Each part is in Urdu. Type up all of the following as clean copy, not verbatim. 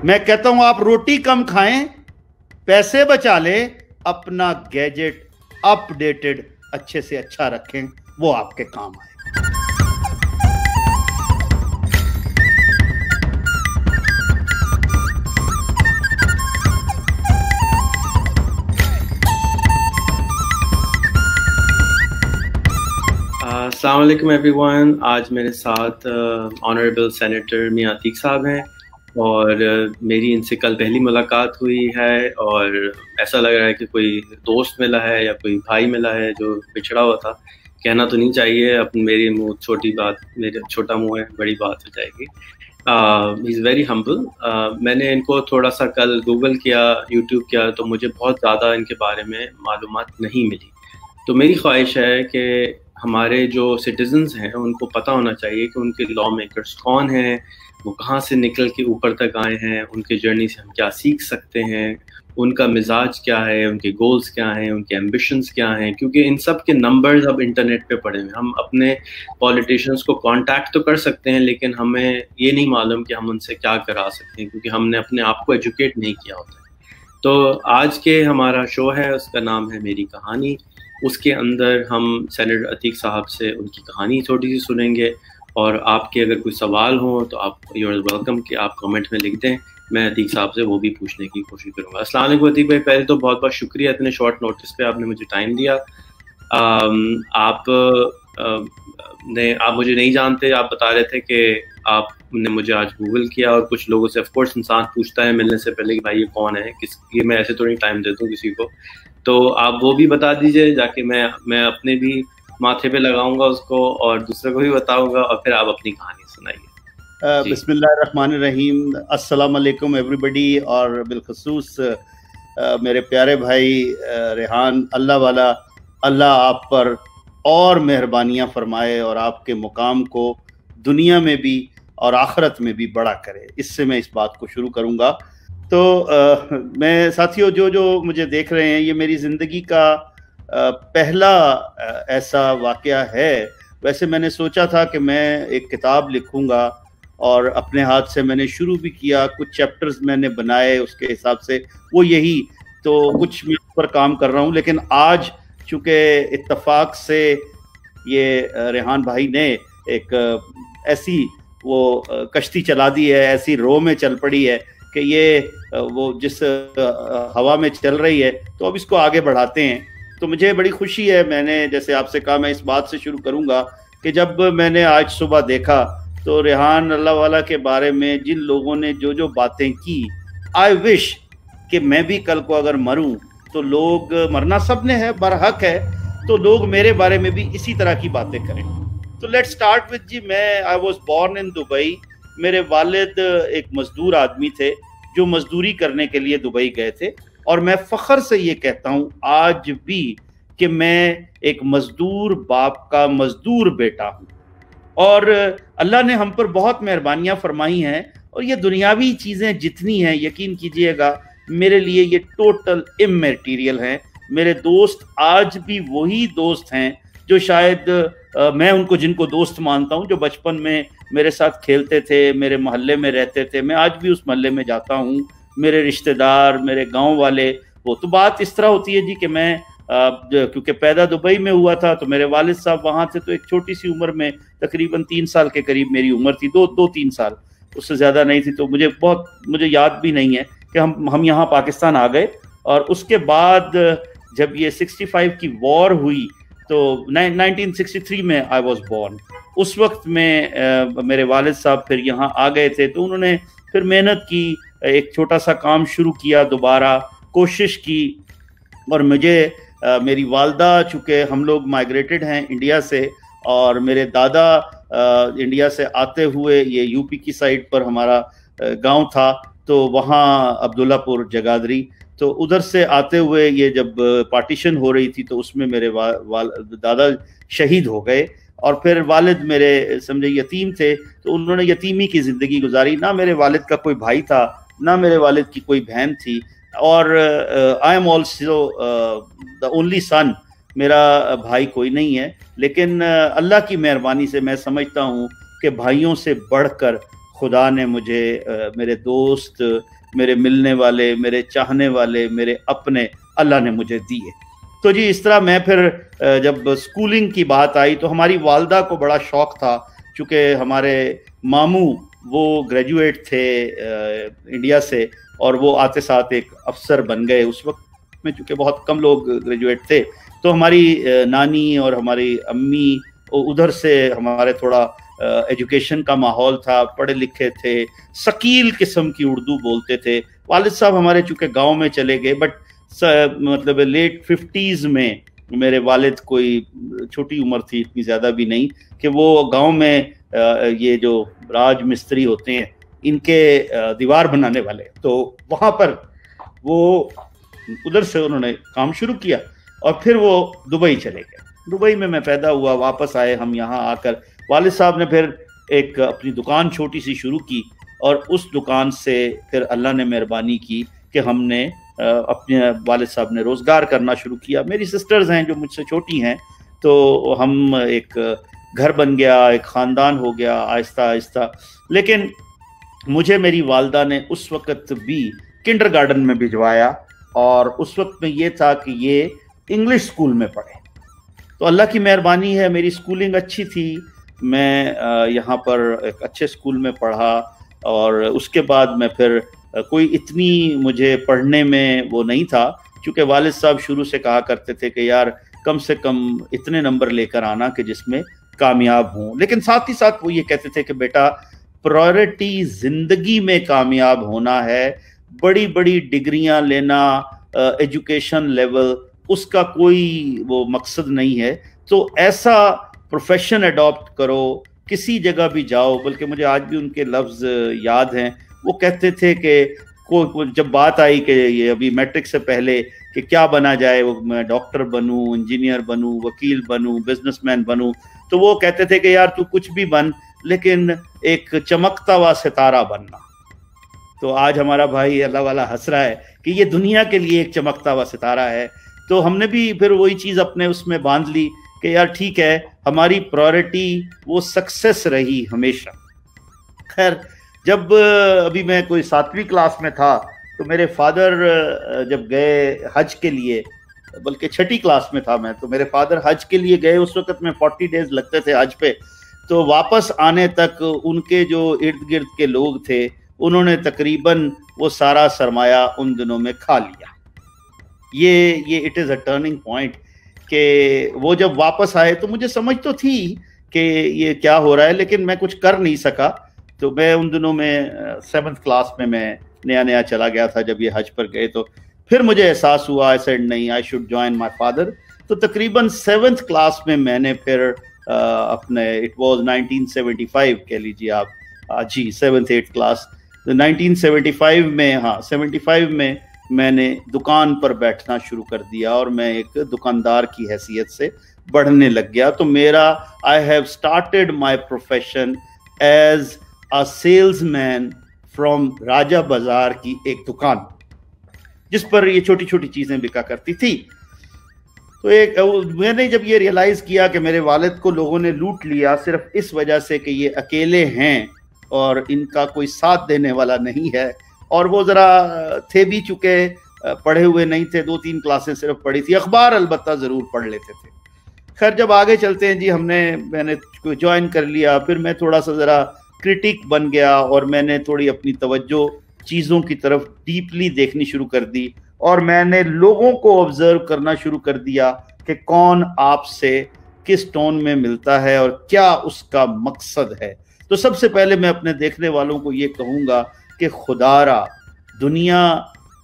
میں کہتا ہوں آپ روٹی کم کھائیں، پیسے بچا لیں، اپنا گیجٹ اپ ڈیٹڈ اچھے سے اچھا رکھیں، وہ آپ کے کام آئے۔ السلام علیکم ایوری ون۔ آج میرے ساتھ آنریبل سینیٹر میاں عتیق صاحب ہیں، اور میری ان سے کل پہلی ملاقات ہوئی ہے، اور ایسا لگ رہا ہے کہ کوئی دوست ملا ہے یا کوئی بھائی ملا ہے جو بچھڑا ہوا تھا۔ کہنا تو نہیں چاہیے، میری منہ چھوٹی بات، میرا چھوٹا منہ ہے، بڑی بات ہو جائے گی۔ ہی از ویری ہمبل۔ میں نے ان کو تھوڑا سا کل گوگل کیا، یوٹیوب کیا، تو مجھے بہت زیادہ ان کے بارے میں معلومات نہیں ملی۔ تو میری خواہش ہے کہ ہمارے جو سٹیزنز ہیں ان کو پتہ ہونا چاہیے کہ ان کے لا میکرز کون ہیں، وہ کہاں سے نکل کے اوپر تک آئے ہیں، ان کے جرنی سے ہم کیا سیکھ سکتے ہیں، ان کا مزاج کیا ہے، ان کے گولز کیا ہیں، ان کے ایمبیشنز کیا ہیں، کیونکہ ان سب کے نمبرز اب انٹرنیٹ پہ پڑے ہیں۔ ہم اپنے پولیٹیشینز کو کانٹیکٹ تو کر سکتے ہیں، لیکن ہمیں یہ نہیں معلوم کہ ہم ان سے کیا کرا سکتے ہیں، کیونکہ ہم نے اپنے آپ کو ایجوکیٹ نہیں کیا ہوتا ہے۔ تو آج کے ہمارا شو ہے، اس کا نام ہے میری کہانی۔ اس کے اندر ہم سینیٹر عتیق صاحب سے ان کی کہانی چھوٹی سی سنیں گے، اور آپ کے اگر کوئی سوال ہوں تو آپ یو آر ویلکم کہ آپ کمنٹ میں لکھ دیں، میں عتیق صاحب سے وہ بھی پوچھنے کی کوشش کروں گا۔ السلام علیکم عتیق بھائی، پہلے تو بہت بہت شکریہ اتنے شارٹ نوٹس پہ آپ نے مجھے ٹائم دیا۔ آپ مجھے نہیں جانتے، آپ بتا رہے تھے کہ آپ نے مجھے آج گوگل کیا، اور کچھ لوگوں سے آف کورس انسان پوچھتا ہے ملنے سے پہلے کہ بھائی یہ کون ہے، یہ میں ایسے تو نہیں ٹائم دیتا ہوں کسی کو، تو آپ وہ بھی بتا دیجئے جا کے میں اپنے بھی ماتھے پہ لگاؤں گا اس کو، اور دوسرے کو بھی بتاؤں گا، اور پھر آپ اپنی کہانی سنائیے۔ بسم اللہ الرحمن الرحیم۔ السلام علیکم ایوری بڈی، اور بالخصوص میرے پیارے بھائی ریحان، اللہ والا، اللہ آپ پر اور مہربانیاں فرمائے اور آپ کے مقام کو دنیا میں بھی اور آخرت میں بھی بڑا کرے۔ اس سے میں اس بات کو شروع کروں گا۔ تو میں ساتھیوں جو مجھے دیکھ رہے ہیں، یہ میری زندگی کا پہلا ایسا واقعہ ہے۔ ویسے میں نے سوچا تھا کہ میں ایک کتاب لکھوں گا، اور اپنے ہاتھ سے میں نے شروع بھی کیا، کچھ چیپٹرز میں نے بنائے اس کے حساب سے، وہ یہی تو کچھ میں اس پر کام کر رہا ہوں۔ لیکن آج چونکہ اتفاق سے یہ ریحان بھائی نے ایک ایسی وہ کشتی چلا دی ہے، ایسی رو میں چل پڑی ہے کہ یہ وہ جس ہوا میں چل رہی ہے، تو اب اس کو آگے بڑھاتے ہیں۔ تو مجھے بڑی خوشی ہے، میں نے جیسے آپ سے کہا، میں اس بات سے شروع کروں گا کہ جب میں نے آج صبح دیکھا تو ریحان اللہ والا کے بارے میں جن لوگوں نے جو باتیں کی، آئی وش کہ میں بھی کل کو اگر مروں تو لوگ، مرنا سب نے ہے، برحق ہے، تو لوگ میرے بارے میں بھی اسی طرح کی باتیں کریں۔ تو لیٹ سٹارٹ وتھ جی، I was born in Dubai. میرے والد ایک مزدور آدمی تھے جو مزدوری کرنے کے لیے دبئی گئے تھے، اور میں فخر سے یہ کہتا ہوں آج بھی کہ میں ایک مزدور باپ کا مزدور بیٹا ہوں، اور اللہ نے ہم پر بہت مہربانیاں فرمائی ہیں، اور یہ دنیاوی چیزیں جتنی ہیں، یقین کیجئے گا میرے لیے یہ ٹوٹل اممیٹیریل ہیں۔ میرے دوست آج بھی وہی دوست ہیں جو شاید میں ان کو جن کو دوست مانتا ہوں، جو بچپن میں میرے ساتھ کھیلتے تھے، میرے محلے میں رہتے تھے، میں آج بھی اس محلے میں جاتا ہوں، میرے رشتہ دار، میرے گاؤں والے۔ وہ تو بات اس طرح ہوتی ہے جی کہ میں کیونکہ پیدا دبئی میں ہوا تھا، تو میرے والد صاحب وہاں تھے، تو ایک چھوٹی سی عمر میں تقریباً 3 سال کے قریب میری عمر تھی، 2-3 سال، اس سے زیادہ نہیں تھی، تو مجھے یاد بھی نہیں ہے کہ ہم یہاں پاکستان آ گئے۔ اور اس کے بعد جب یہ 65 کی وار ہوئی تو 1963 میں آئی واز بورن۔ اس وقت میں میرے والد صاحب پھر یہاں آ گئے تھے، تو انہوں نے پھر محنت کی، ایک چھوٹا سا کام شروع کیا، دوبارہ کوشش کی، اور مجھے میری والدہ، چونکہ ہم لوگ مائیگریٹڈ ہیں انڈیا سے، اور میرے دادا انڈیا سے آتے ہوئے، یہ یو پی کی سائڈ پر ہمارا گاؤں تھا، تو وہاں عبداللہ پور جگادری، تو ادھر سے آتے ہوئے یہ جب پارٹیشن ہو رہی تھی تو اس میں میرے دادا شہید ہو گئے، اور پھر والد میرے سمجھے یتیم تھے، تو انہوں نے یتیمی کی زندگی گزاری۔ نہ میرے والد کا کوئی بھائی تھا، نہ میرے والد کی کوئی بہن تھی، اور I am also the only son, میرا بھائی کوئی نہیں ہے۔ لیکن اللہ کی مہربانی سے میں سمجھتا ہوں کہ بھائیوں سے بڑھ کر خدا نے مجھے میرے دوست میرے ملنے والے, میرے چاہنے والے, میرے اپنے اللہ نے مجھے دیے. تو جی اس طرح میں پھر جب اسکولنگ کی بات آئی تو ہماری والدہ کو بڑا شوق تھا, چونکہ ہمارے ماموں وہ گریجویٹ تھے انڈیا سے, اور وہ آتے ساتھ ایک افسر بن گئے. اس وقت میں چونکہ بہت کم لوگ گریجویٹ تھے, تو ہماری نانی اور ہماری امی ادھر سے ہمارے تھوڑا ایجوکیشن کا ماحول تھا, پڑھے لکھے تھے, ثقیل قسم کی اردو بولتے تھے. والد صاحب ہمارے چونکہ گاؤں میں چلے گئے, بٹ مطلب لیٹ 50s میں میرے والد, کوئی چھوٹی عمر تھی, اتنی زیادہ بھی نہیں, کہ وہ گاؤں میں یہ جو راج مستری ہوتے ہیں ان کے دیوار بنانے والے, تو وہاں پر وہ ادھر سے انہوں نے کام شروع کیا اور پھر وہ دبئی چلے گئے. دبئی میں پیدا ہوا, واپس آئے ہم یہاں آ کر. والد صاحب نے پھر ایک اپنی دکان چھوٹی سی شروع کی, اور اس دکان سے پھر اللہ نے مہربانی کی کہ ہم نے اپنے والد صاحب نے روزگار کرنا شروع کیا. میری سسٹرز ہیں جو مجھ سے چھوٹی ہیں, تو ہم ایک گھر بن گیا, ایک خاندان ہو گیا آہستہ آہستہ. لیکن مجھے میری والدہ نے اس وقت بھی کنڈر گارڈن میں بھجوایا, اور اس وقت میں یہ تھا کہ یہ انگلش اسکول میں پڑھے. تو اللہ کی مہربانی ہے, میری اسکولنگ اچھی تھی, میں یہاں پر ایک اچھے اسکول میں پڑھا, اور اس کے بعد میں پھر کوئی اتنی مجھے پڑھنے میں وہ نہیں تھا, چونکہ والد صاحب شروع سے کہا کرتے تھے کہ یار کم سے کم اتنے نمبر لے کر آنا کہ جس میں کامیاب ہوں. لیکن ساتھ ہی ساتھ وہ یہ کہتے تھے کہ بیٹا پرائرٹی زندگی میں کامیاب ہونا ہے, بڑی بڑی ڈگریاں لینا, ایجوکیشن لیول, اس کا کوئی وہ مقصد نہیں ہے. تو ایسا پروفیشن اڈاپٹ کرو, کسی جگہ بھی جاؤ. بلکہ مجھے آج بھی ان کے لفظ یاد ہیں, وہ کہتے تھے کہ جب بات آئی کہ یہ ابھی میٹرک سے پہلے کہ کیا بنا جائے, وہ میں ڈاکٹر بنوں, انجینئر بنوں, وکیل بنوں, بزنس مین بنوں, تو وہ کہتے تھے کہ یار تو کچھ بھی بن, لیکن ایک چمکتا ہوا ستارہ بننا. تو آج ہمارا بھائی اللہ والا ہنس رہا ہے کہ یہ دنیا کے لیے ایک چمکتا ہوا ستارہ ہے. تو ہم نے بھی پھر وہی چیز اپنے اس میں باندھ لی کہ یار ٹھیک ہے, ہماری پرائرٹی وہ سکسیس رہی ہمیشہ. خیر جب ابھی میں کوئی 7ویں کلاس میں تھا تو میرے فادر جب گئے حج کے لیے, بلکہ 6ٹھی کلاس میں تھا میں, تو میرے فادر حج کے لیے گئے. اس وقت میں 40 days لگتے تھے حج پہ. تو واپس آنے تک ان کے جو ارد گرد کے لوگ تھے انہوں نے تقریباً وہ سارا سرمایہ ان دنوں میں کھا لیا. یہ it is a turning point کہ وہ جب واپس آئے تو مجھے سمجھ تو تھی کہ یہ کیا ہو رہا ہے, لیکن میں کچھ کر نہیں سکا. تو میں ان دنوں میں 7th کلاس میں نیا چلا گیا تھا. جب یہ حج پر گئے تو پھر مجھے احساس ہوا, I said نہیں, I should join my father. تو تقریباً 7th کلاس میں نے پھر اپنے it was 1975 کہہ لیجیے آپ, جی 7th 8th کلاس 1975 میں, ہاں 75 میں نے دکان پر بیٹھنا شروع کر دیا, اور میں ایک دکاندار کی حیثیت سے بڑھنے لگ گیا. تو میرا I have started my profession as a salesman from راجہ بازار کی ایک دکان جس پر یہ چھوٹی چھوٹی چیزیں بکا کرتی تھی. تو میں نے جب یہ ریئلائز کیا کہ میرے والد کو لوگوں نے لوٹ لیا صرف اس وجہ سے کہ یہ اکیلے ہیں اور ان کا کوئی ساتھ دینے والا نہیں ہے, اور وہ ذرا تھے بھی چونکہ پڑھے ہوئے نہیں تھے, 2-3 کلاسیں صرف پڑھی تھی, اخبار البتہ ضرور پڑھ لیتے تھے. خیر جب آگے چلتے ہیں جی, میں نے جوائن کر لیا. پھر میں تھوڑا سا ذرا کرٹک بن گیا, اور میں نے تھوڑی اپنی توجہ چیزوں کی طرف ڈیپلی دیکھنی شروع کر دی, اور میں نے لوگوں کو آبزرو کرنا شروع کر دیا کہ کون آپ سے کس ٹون میں ملتا ہے اور کیا اس کا مقصد ہے. تو سب سے پہلے میں اپنے دیکھنے والوں کو یہ کہوں گا کہ خدا را دنیا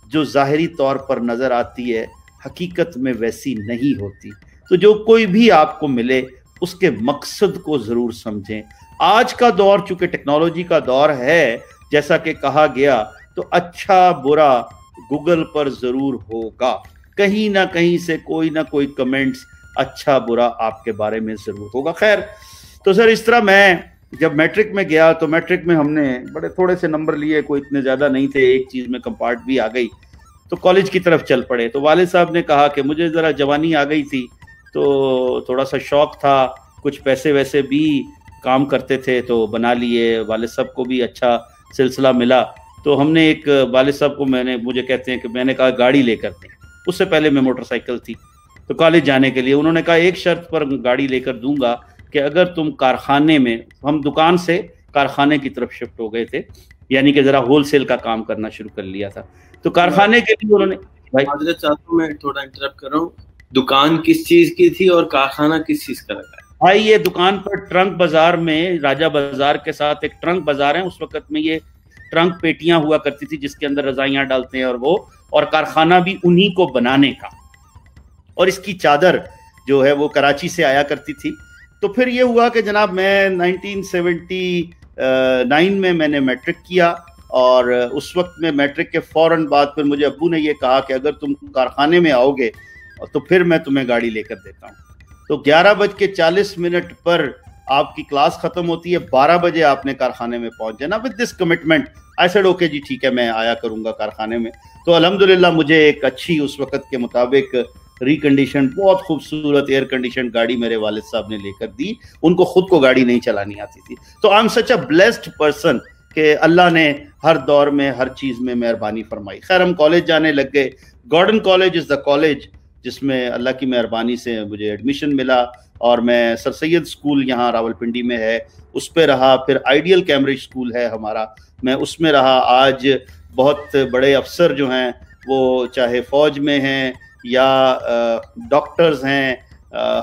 جو ظاہری طور پر نظر آتی ہے حقیقت میں ویسی نہیں ہوتی. تو جو کوئی بھی آپ کو ملے اس کے مقصد کو ضرور سمجھیں. آج کا دور چونکہ ٹیکنالوجی کا دور ہے جیسا کہ کہا گیا, تو اچھا برا گوگل پر ضرور ہوگا, کہیں نہ کہیں سے کوئی نہ کوئی کمنٹس اچھا برا آپ کے بارے میں ضرور ہوگا. خیر تو سر اس طرح میں جب میٹرک میں گیا تو میٹرک میں ہم نے بڑے تھوڑے سے نمبر لیے, کوئی اتنے زیادہ نہیں تھے, ایک چیز میں کمپارٹ بھی آ گئی, تو کالج کی طرف چل پڑے. تو والد صاحب نے کہا کہ مجھے ذرا جوانی آ گئی تھی تو تھوڑا سا شوق تھا, کچھ پیسے ویسے بھی کام کرتے تھے تو بنا لیے, والد صاحب کو بھی اچھا سلسلہ ملا. تو ہم نے ایک والد صاحب کو مجھے کہتے ہیں کہ میں نے کہا گاڑی لے کر دیں. اس سے پہلے میں موٹر سائیکل تھی تو کالج جانے کے لیے انہوں نے کہا ایک شرط پر گاڑی لے کر دوں گا کہ اگر تم کارخانے میں, ہم دکان سے کارخانے کی طرف شفٹ ہو گئے تھے, یعنی کہ ذرا ہول سیل کا کام کرنا شروع کر لیا تھا, تو کارخانے کے لیے انہوں نے, معذرت چاہتا ہوں میں تھوڑا انٹرپٹ کر رہا ہوں, دکان کس چیز کی تھی اور کارخانہ کس چیز کا لگا ہے؟ بھائی یہ دکان پر ٹرنک بازار میں, راجہ بازار کے ساتھ ایک ٹرنک بازار ہے, اس وقت میں یہ ٹرنک پیٹیاں ہوا کرتی تھی جس کے اندر رضائیاں ڈالتے ہیں اور کارخانہ بھی انہی کو بنانے کا, اور اس کی چادر جو ہے وہ کراچی سے آیا کرتی تھی. تو پھر یہ ہوا کہ جناب میں 1979 میں نے میٹرک کیا, اور اس وقت میں میٹرک کے فوراً بعد پھر مجھے ابو نے یہ کہا کہ اگر تم کارخانے میں آؤ گے تو پھر میں تمہیں گاڑی لے کر دیتا ہوں. تو 11:40 پر آپ کی کلاس ختم ہوتی ہے, 12 بجے آپ نے کارخانے میں پہنچ جانا with this commitment. I said okay جی ٹھیک ہے میں آیا کروں گا کارخانے میں. تو الحمدللہ مجھے ایک اچھی اس وقت کے مطابق ریکنڈیشن بہت خوبصورت ایئر کنڈیشن گاڑی میرے والد صاحب نے لے کر دی. ان کو خود کو گاڑی نہیں چلانی آتی تھی. تو I am such a blessed person کہ اللہ نے ہر دور میں ہر چیز میں مہربانی فرمائی. خیر ہم کالج جانے لگ گئے. Gordon college is the college جس میں اللہ کی مہربانی سے مجھے ایڈمیشن ملا, اور میں سر سید اسکول یہاں راولپنڈی میں ہے اس پہ رہا. پھر آئیڈیل کیمبرج اسکول ہے ہمارا, میں اس میں رہا. آج بہت بڑے افسر جو ہیں وہ چاہے فوج میں ہیں یا ڈاکٹرز ہیں,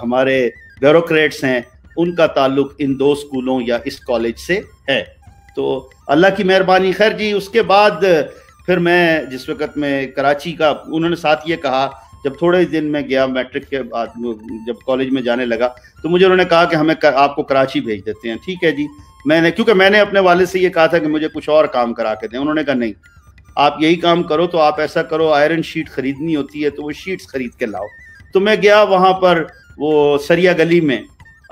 ہمارے بیوروکریٹس ہیں, ان کا تعلق ان دو اسکولوں یا اس کالج سے ہے. تو اللہ کی مہربانی. خیر جی اس کے بعد پھر میں جس وقت میں کراچی کا, انہوں نے ساتھ یہ کہا جب تھوڑے دن میں گیا میٹرک کے بعد جب کالج میں جانے لگا تو مجھے انہوں نے کہا کہ ہمیں آپ کو کراچی بھیج دیتے ہیں. ٹھیک ہے جی. کیونکہ میں نے اپنے والد سے یہ کہا تھا کہ مجھے کچھ اور کام کرا کے دیں. انہوں نے کہا نہیں آپ یہی کام کرو. تو آپ ایسا کرو, آئرن شیٹ خریدنی ہوتی ہے تو وہ شیٹس خرید کے لاؤ. تو میں گیا وہاں پر, وہ سریا گلی میں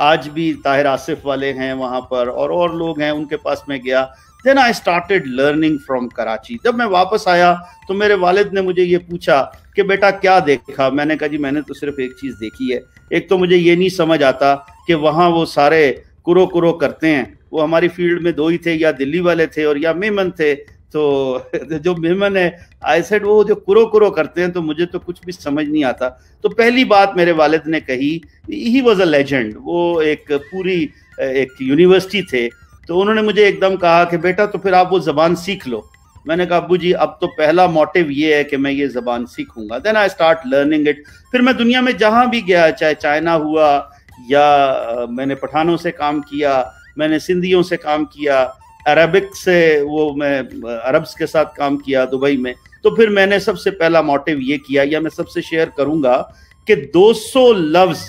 آج بھی طاہر آصف والے ہیں وہاں پر اور لوگ ہیں, ان کے پاس میں گیا. Then I started learning from Karachi. جب میں واپس آیا تو میرے والد نے مجھے یہ پوچھا کہ بیٹا کیا دیکھا. میں نے کہا جی میں نے تو صرف ایک چیز دیکھی ہے. ایک تو مجھے یہ نہیں سمجھ آتا کہ وہاں وہ سارے کرو کرتے ہیں, وہ ہماری فیلڈ میں 2 ہی تھے, یا دلی والے تھے اور یا میمن تھے. تو جو میمن ہے آئی سیڈ وہ جو کرو کرتے ہیں, تو مجھے تو کچھ بھی سمجھ نہیں آتا. تو پہلی بات میرے والد نے کہی, ہی واز اے لیجنڈ, وہ ایک پوری ایک یونیورسٹی تھے. تو انہوں نے مجھے ایک دم کہا کہ بیٹا تو پھر آپ وہ زبان سیکھ لو. میں نے کہا ابو جی اب تو پہلا موٹیو یہ ہے کہ میں یہ زبان سیکھوں گا. دین آئی اسٹارٹ لرننگ اٹ. پھر میں دنیا میں جہاں بھی گیا, چاہے چائنا ہوا یا میں نے پٹھانوں سے کام کیا, میں نے سندھیوں سے کام کیا, عربک سے وہ میں عربس کے ساتھ کام کیا دبئی میں. تو پھر میں نے سب سے پہلا موٹیو یہ کیا, یا میں سب سے شیئر کروں گا کہ 200 لفظ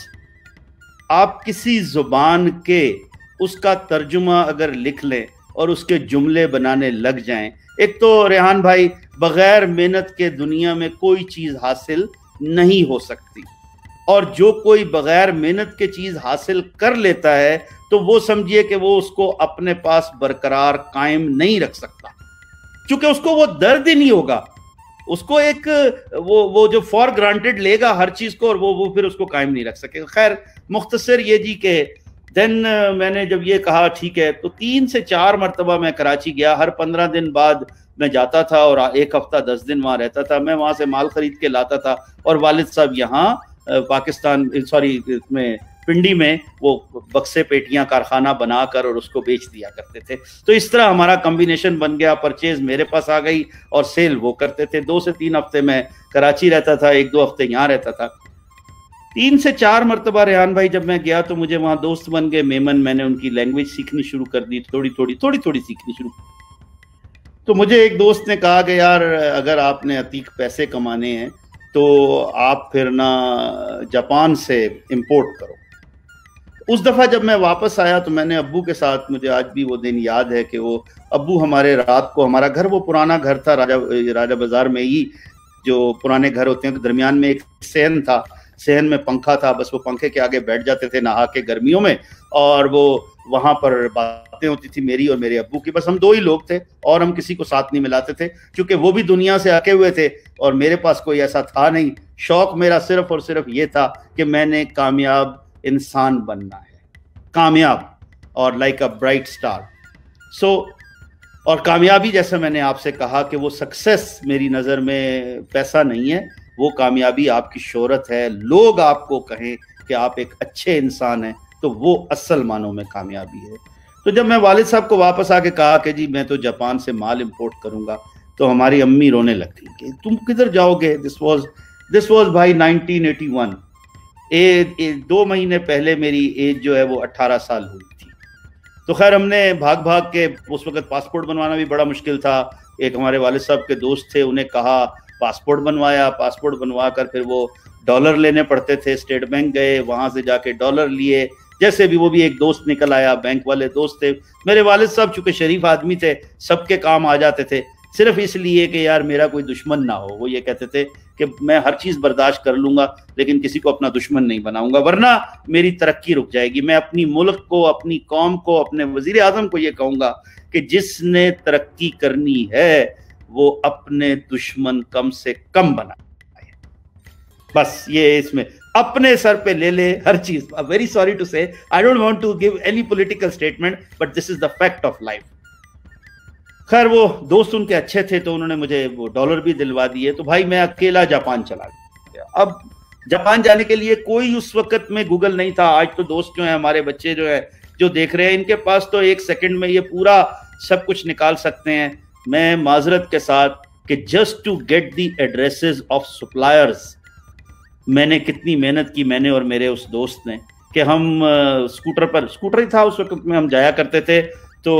آپ کسی زبان کے اس کا ترجمہ اگر لکھ لیں اور اس کے جملے بنانے لگ جائیں. ایک تو ریحان بھائی بغیر محنت کے دنیا میں کوئی چیز حاصل نہیں ہو سکتی, اور جو کوئی بغیر محنت کے چیز حاصل کر لیتا ہے تو وہ سمجھیے کہ وہ اس کو اپنے پاس برقرار قائم نہیں رکھ سکتا, چونکہ اس کو وہ درد ہی نہیں ہوگا. اس کو ایک وہ جو فار گرانٹیڈ لے گا ہر چیز کو, اور وہ پھر اس کو قائم نہیں رکھ سکے. خیر مختصر یہ جی کہ دین میں نے جب یہ کہا ٹھیک ہے, تو 3 سے 4 مرتبہ میں کراچی گیا. ہر 15 دن بعد میں جاتا تھا اور 1 ہفتہ 10 دن وہاں رہتا تھا. میں وہاں سے مال خرید کے لاتا تھا, اور والد صاحب یہاں پاکستان میں پنڈی میں وہ بکسے پیٹیاں کارخانہ بنا کر اور اس کو بیچ دیا کرتے تھے. تو اس طرح ہمارا کمبینیشن بن گیا. پرچیز میرے پاس آ گئی اور سیل وہ کرتے تھے. 2 سے 3 ہفتے میں کراچی رہتا تھا, 1-2 ہفتے یہاں رہتا تھا. 3 سے 4 مرتبہ ریحان بھائی جب میں گیا تو مجھے وہاں دوست بن گئے میمن. میں نے ان کی لینگویج سیکھنی شروع کر دی, تھوڑی سیکھنی شروع. تو مجھے ایک دوست نے کہا کہ یار اگر آپ نے عتیق پیسے کمانے ہیں تو آپ پھر نہ جاپان سے امپورٹ کرو. اس دفعہ جب میں واپس آیا تو میں نے ابو کے ساتھ, مجھے آج بھی وہ دن یاد ہے کہ وہ ابو ہمارے رات کو, ہمارا گھر وہ پرانا گھر تھا راجہ بازار میں ہی, جو پرانے گھر ہوتے ہیں, تو درمیان میں ایک صحن تھا. صحن میں پنکھا تھا, بس وہ پنکھے کے آگے بیٹھ جاتے تھے نہا کے گرمیوں میں, اور وہ وہاں پر باتیں ہوتی تھی میری اور میرے ابو کی. بس ہم 2 ہی لوگ تھے اور ہم کسی کو ساتھ نہیں ملاتے تھے, کیونکہ وہ بھی دنیا سے اکے ہوئے تھے اور میرے پاس کوئی ایسا تھا نہیں. شوق میرا صرف اور صرف یہ تھا کہ میں نے کامیاب انسان بننا ہے, کامیاب اور لائک اے برائٹ اسٹار. سو اور کامیابی جیسا میں نے آپ سے کہا کہ وہ سکسیس میری نظر میں پیسہ نہیں ہے، وہ کامیابی آپ کی شہرت ہے، لوگ آپ کو کہیں کہ آپ ایک اچھے انسان ہیں، تو وہ اصل معنوں میں کامیابی ہے۔ تو جب میں والد صاحب کو واپس آ کے کہا کہ جی میں تو جاپان سے مال امپورٹ کروں گا، تو ہماری امی رونے لگتی کہ تم کدھر جاؤ گے؟ دس واز بھائی 1981، 2 مہینے پہلے میری ایج جو ہے وہ 18 سال ہوئی تھی۔ تو خیر ہم نے بھاگ کے، اس وقت پاسپورٹ بنوانا بھی بڑا مشکل تھا، ایک ہمارے والد صاحب کے دوست تھے، انہیں کہا، پاسپورٹ بنوایا، پاسپورٹ بنوا کر پھر وہ ڈالر لینے پڑتے تھے، اسٹیٹ بینک گئے، وہاں سے جا کے ڈالر لیے، جیسے بھی وہ بھی ایک دوست نکل آیا، بینک والے دوست تھے۔ میرے والد صاحب چونکہ شریف آدمی تھے، سب کے کام آ جاتے تھے، صرف اس لیے کہ یار میرا کوئی دشمن نہ ہو۔ وہ یہ کہتے تھے کہ میں ہر چیز برداشت کر لوں گا لیکن کسی کو اپنا دشمن نہیں بناؤں گا، ورنہ میری ترقی رک جائے گی۔ میں اپنی ملک کو، اپنی قوم کو، اپنے وزیر اعظم کو یہ کہوں گا کہ جس نے ترقی کرنی ہے وہ اپنے دشمن کم سے کم بنائے، بس یہ اس میں اپنے سر پہ لے لے ہر چیز۔ Very sorry to say, I don't want to give any political statement, but this is the fact of life. خیر وہ دوست ان کے اچھے تھے تو انہوں نے مجھے وہ ڈالر بھی دلوا دیے، تو بھائی میں اکیلا جاپان چلا گیا۔ اب جاپان جانے کے لیے کوئی اس وقت میں گوگل نہیں تھا۔ آج تو دوست جو ہیں، ہمارے بچے جو ہیں جو دیکھ رہے ہیں، ان کے پاس تو 1 سیکنڈ میں یہ پورا سب کچھ نکال سکتے ہیں۔ میں معذرت کے ساتھ کہ just to get the addresses of suppliers, میں نے کتنی محنت کی، میں نے اور میرے اس دوست نے، کہ ہم اسکوٹر ہی تھا اس وقت میں، ہم جایا کرتے تھے تو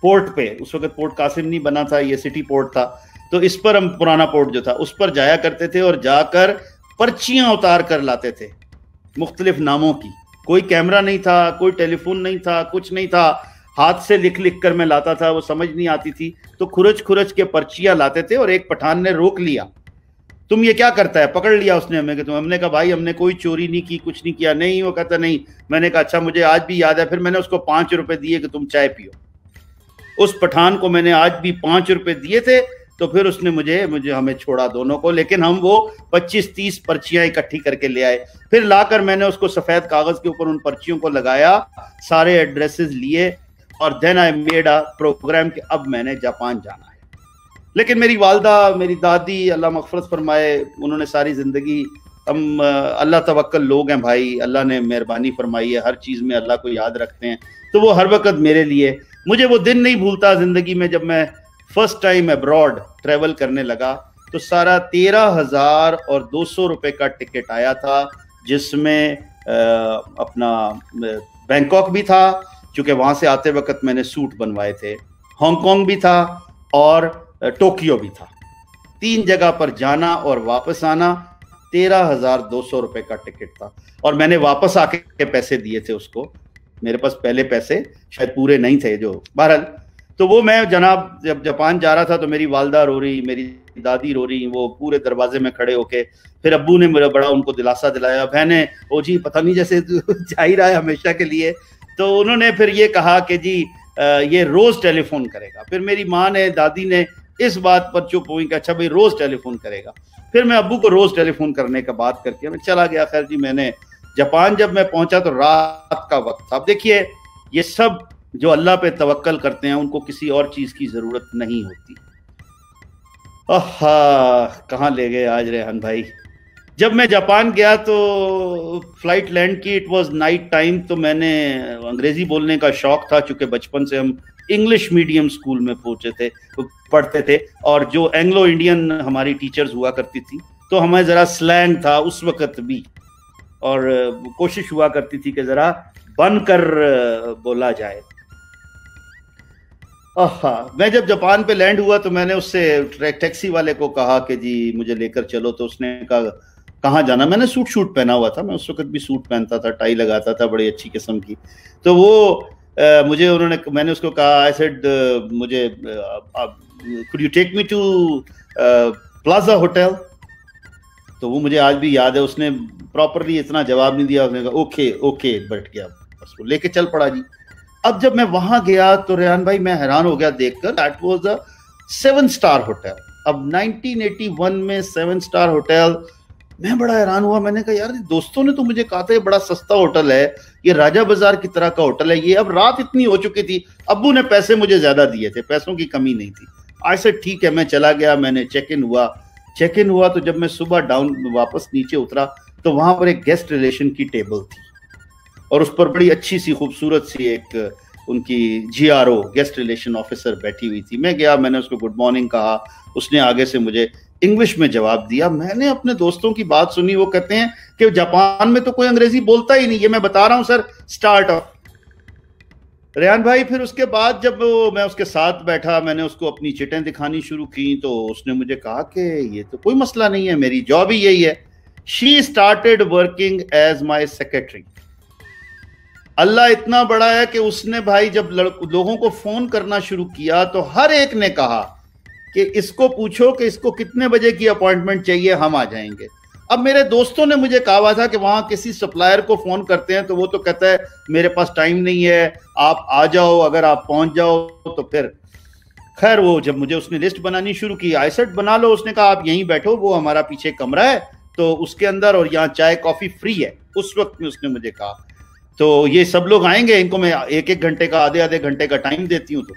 پورٹ پہ، اس وقت پورٹ قاسم نہیں بنا تھا، یہ سٹی پورٹ تھا، تو اس پر ہم، پرانا پورٹ جو تھا اس پر جایا کرتے تھے، اور جا کر پرچیاں اتار کر لاتے تھے مختلف ناموں کی۔ کوئی کیمرہ نہیں تھا، کوئی ٹیلی فون نہیں تھا، کچھ نہیں تھا، ہاتھ سے لکھ کر میں لاتا تھا، وہ سمجھ نہیں آتی تھی تو کھرچ کے پرچیاں لاتے تھے۔ اور ایک پٹھان نے روک لیا، تم یہ کیا کرتا ہے؟ پکڑ لیا اس نے ہمیں، کہ ہم نے کہا بھائی ہم نے کوئی چوری نہیں کی، کچھ نہیں کیا۔ نہیں، وہ کہتا نہیں۔ میں نے کہا اچھا، مجھے آج بھی یاد ہے، پھر میں نے اس کو 5 روپے دیے کہ تم چائے پیو۔ اس پٹھان کو میں نے آج بھی 5 روپے دیے تھے، تو پھر اس نے ہمیں چھوڑا دونوں کو، لیکن ہم وہ 25-30 پرچیاں اکٹھی کر کے لے آئے۔ پھر لا کر میں نے اس کو سفید کاغذ کے اوپر ان پرچیوں کو لگایا، سارے ایڈریسز لیے، اور دین آئی میڈ اے پروگرام کہ اب میں نے جاپان جانا ہے۔ لیکن میری والدہ، میری دادی، اللہ مغفرت فرمائے، انہوں نے ساری زندگی، ہم اللہ توکل لوگ ہیں بھائی، اللہ نے مہربانی فرمائی ہے، ہر چیز میں اللہ کو یاد رکھتے ہیں، تو وہ ہر وقت میرے لیے، مجھے وہ دن نہیں بھولتا زندگی میں جب میں فرسٹ ٹائم ابراڈ ٹریول کرنے لگا، تو سارا 13,200 روپے کا ٹکٹ آیا تھا، جس میں اپنا بینکاک بھی تھا، چونکہ وہاں سے آتے وقت میں نے سوٹ بنوائے تھے، ہانگ کانگ بھی تھا، اور ٹوکیو بھی تھا۔ 3 جگہ پر جانا اور واپس آنا، 13,200 روپے کا ٹکٹ تھا، اور میں نے واپس آ کے پیسے دیے تھے اس کو، میرے پاس پہلے پیسے شاید پورے نہیں تھے جو، بہرحال تو وہ میں جناب جب جاپان جا رہا تھا تو میری والدہ رو رہی، میری دادی رو رہی، وہ پورے دروازے میں کھڑے ہو کے، پھر ابو نے میرا بڑا ان کو دلاسا دلایا، بہنیں او جی پتہ نہیں جیسے جا ہی رہا ہے ہمیشہ کے لیے، تو انہوں نے پھر یہ کہا کہ جی یہ روز ٹیلی فون کرے گا۔ پھر میری ماں نے، دادی نے اس بات پر چپ ہوئی کہ اچھا بھائی روز ٹیلی فون کرے گا۔ پھر میں ابو کو روز ٹیلی فون کرنے کا بات کر کے میں چلا گیا۔ خیر جی میں نے جاپان جب میں پہنچا تو رات کا وقت تھا۔ اب دیکھیے یہ سب جو اللہ پہ توکل کرتے ہیں ان کو کسی اور چیز کی ضرورت نہیں ہوتی۔ کہاں لے گئے آج ریحان بھائی۔ جب میں جاپان گیا تو فلائٹ لینڈ کی، اٹ واز نائٹ ٹائم، تو میں نے انگریزی بولنے کا شوق تھا، چونکہ بچپن سے ہم انگلش میڈیم اسکول میں پڑھتے تھے، اور جو اینگلو انڈین ہماری ٹیچرز ہوا کرتی تھی تو ہمیں ذرا سلینگ تھا اس وقت بھی، اور کوشش ہوا کرتی تھی کہ ذرا بن کر بولا جائے۔ میں جب جاپان پہ لینڈ ہوا تو میں نے اس سے ٹیکسی والے کو کہا کہ جی مجھے لے کر چلو، تو اس نے کہا کہاں جانا؟ میں نے سوٹ پہنا ہوا تھا، میں اس وقت بھی سوٹ پہنتا تھا، ٹائی لگاتا تھا بڑی اچھی قسم کی، تو وہ میں نے اس کو کہا آئی سیڈ مجھے could you take me to plaza hotel? تو وہ مجھے آج بھی یاد ہے، اس نے پراپرلی اتنا جواب نہیں دیا، اس نے کہا اوکے بیٹھ گیا، بس وہ لے کے چل پڑا جی۔ اب جب میں وہاں گیا تو ریحان بھائی میں حیران ہو گیا دیکھ کر، that was a 7 star hotel. اب 1981 میں 7 اسٹار ہوٹل میں بڑا حیران ہوا, میں نے کہا یار دوستوں نے تو مجھے کہا تھا یہ بڑا سستا ہوٹل ہے, یہ راجہ بازار کی طرح کا ہوٹل ہے, یہ اب رات اتنی ہو چکی تھی, ابو نے پیسے مجھے زیادہ دیے تھے, پیسوں کی کمی نہیں تھی. آج سے ٹھیک ہے, میں چلا گیا, میں نے چیک ان ہوا تو جب میں صبح واپس نیچے اترا تو وہاں پر ایک گیسٹ ریلیشن کی ٹیبل تھی, اور اس پر بڑی اچھی سی خوبصورت سی ایک ان کی GRO گیسٹ ریلیشن آفیسر بیٹھی ہوئی تھی. میں گیا, میں نے اس کو گڈ مارننگ کہا, اس نے آگے سے مجھے انگلش میں جواب دیا. میں نے اپنے دوستوں کی بات سنی, وہ کہتے ہیں کہ جاپان میں تو کوئی انگریزی بولتا ہی نہیں, یہ میں بتا رہا ہوں سر سٹارٹ آف. ریحان بھائی پھر اس کے بعد جب میں اس کے ساتھ بیٹھا, میں نے اس کو اپنی چٹیں دکھانی شروع کی, تو اس نے مجھے کہا کہ یہ تو کوئی مسئلہ نہیں ہے, میری جاب ہی یہی ہے. She started working as my secretary. اللہ اتنا بڑا ہے کہ اس نے بھائی جب لوگوں کو فون کرنا شروع کیا تو ہر ایک نے کہا کہ اس کو پوچھو کہ اس کو کتنے بجے کی اپوائنٹمنٹ چاہیے, ہم آ جائیں گے. اب میرے دوستوں نے مجھے کہا ہوا تھا کہ وہاں کسی سپلائر کو فون کرتے ہیں تو وہ تو کہتا ہے میرے پاس ٹائم نہیں ہے, آپ آ جاؤ, اگر آپ پہنچ جاؤ تو پھر خیر. وہ جب مجھے اس نے لسٹ بنانی شروع کی, آئی سیٹ بنا لو, اس نے کہا آپ یہیں بیٹھو, وہ ہمارا پیچھے کمرہ ہے تو اس کے اندر, اور یہاں چائے کافی فری ہے. اس وقت میں اس نے مجھے کہا تو یہ سب لوگ آئیں گے, ان کو میں 1-1 گھنٹے کا آدھے گھنٹے کا ٹائم دیتی ہوں. تو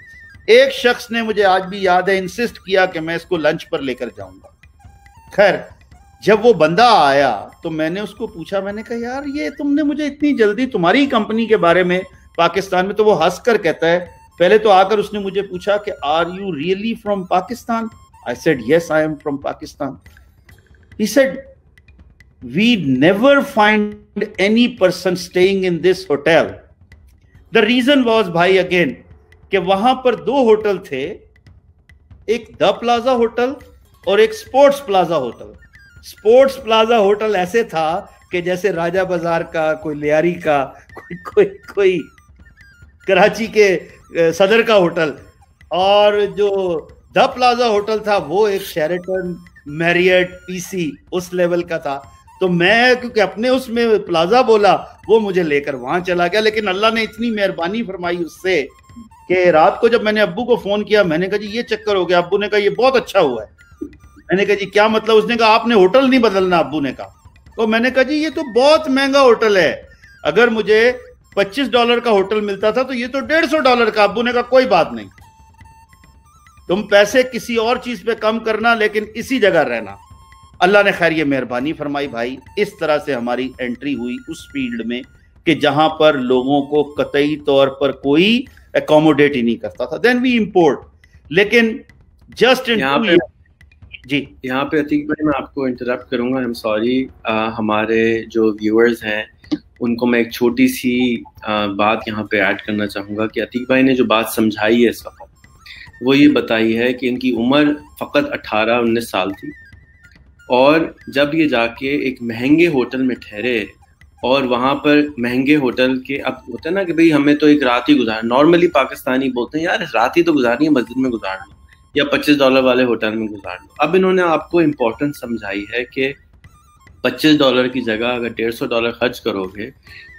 ایک شخص نے مجھے آج بھی یاد ہے انسسٹ کیا کہ میں اس کو لنچ پر لے کر جاؤں گا. خیر جب وہ بندہ آیا تو میں نے اس کو پوچھا, میں نے کہا یار یہ تم نے مجھے اتنی جلدی تمہاری کمپنی کے بارے میں پاکستان میں, تو وہ ہنس کر کہتا ہے, پہلے تو آ کر اس نے مجھے پوچھا کہ are you really from Pakistan. I said yes I am from Pakistan. He said we never find any person staying in this hotel. The reason was بھائی again کہ وہاں پر 2 ہوٹل تھے, ایک دا پلازا ہوٹل اور ایک sports plaza hotel. Sports plaza hotel ایسے تھا کہ جیسے راجہ بازار کا, کوئی لیاری کا, کوئی کراچی کے صدر کا ہوٹل, اور جو دا پلازا ہوٹل تھا وہ ایک شیرٹن, میریٹ, PC اس لیول کا تھا. تو میں کیونکہ اپنے اس میں پلازا بولا, وہ مجھے لے کر وہاں چلا گیا. لیکن اللہ نے اتنی مہربانی فرمائی اس سے کہ رات کو جب میں نے ابو کو فون کیا, میں نے کہا جی یہ چکر ہو گیا. ابو نے کہا یہ بہت اچھا ہوا ہے. میں نے کہا جی کیا مطلب؟ اس نے کہا آپ نے ہوٹل نہیں بدلنا. ابو نے کہا, تو میں نے کہا جی یہ تو بہت مہنگا ہوٹل ہے, اگر مجھے $25 کا ہوٹل ملتا تھا تو یہ تو $150 کا. ابو نے کہا کوئی بات نہیں, تم پیسے کسی اور چیز پہ کم کرنا لیکن اسی جگہ رہنا. اللہ نے خیر یہ مہربانی فرمائی بھائی, اس طرح سے ہماری انٹری ہوئی اس فیلڈ میں کہ جہاں پر لوگوں کو قطعی طور پر کوئی اکوموڈیٹ ہی نہیں کرتا تھا. دین وی امپورٹ. لیکن جسٹ جی یہاں پہ عتیق بھائی میں آپ کو انٹرپٹ کروں گا, آئی ایم سوری. ہمارے جو ویورز ہیں ان کو میں ایک چھوٹی سی بات یہاں پہ ایڈ کرنا چاہوں گا کہ عتیق بھائی نے جو بات سمجھائی ہے اس وقت, وہ یہ بتائی ہے کہ ان کی عمر فقط 18-19 سال تھی, اور جب یہ جا کے ایک مہنگے ہوٹل میں ٹھہرے, اور وہاں پر مہنگے ہوٹل کے اب ہوتا ہے نا کہ بھئی ہمیں تو ایک رات ہی گزار, نارملی پاکستانی بولتے ہیں یار رات ہی تو گزارنی ہے, مسجد میں گزار لو یا $25 والے ہوٹل میں گزار لو. اب انہوں نے آپ کو امپورٹنس سمجھائی ہے کہ $25 کی جگہ اگر $150 خرچ کرو گے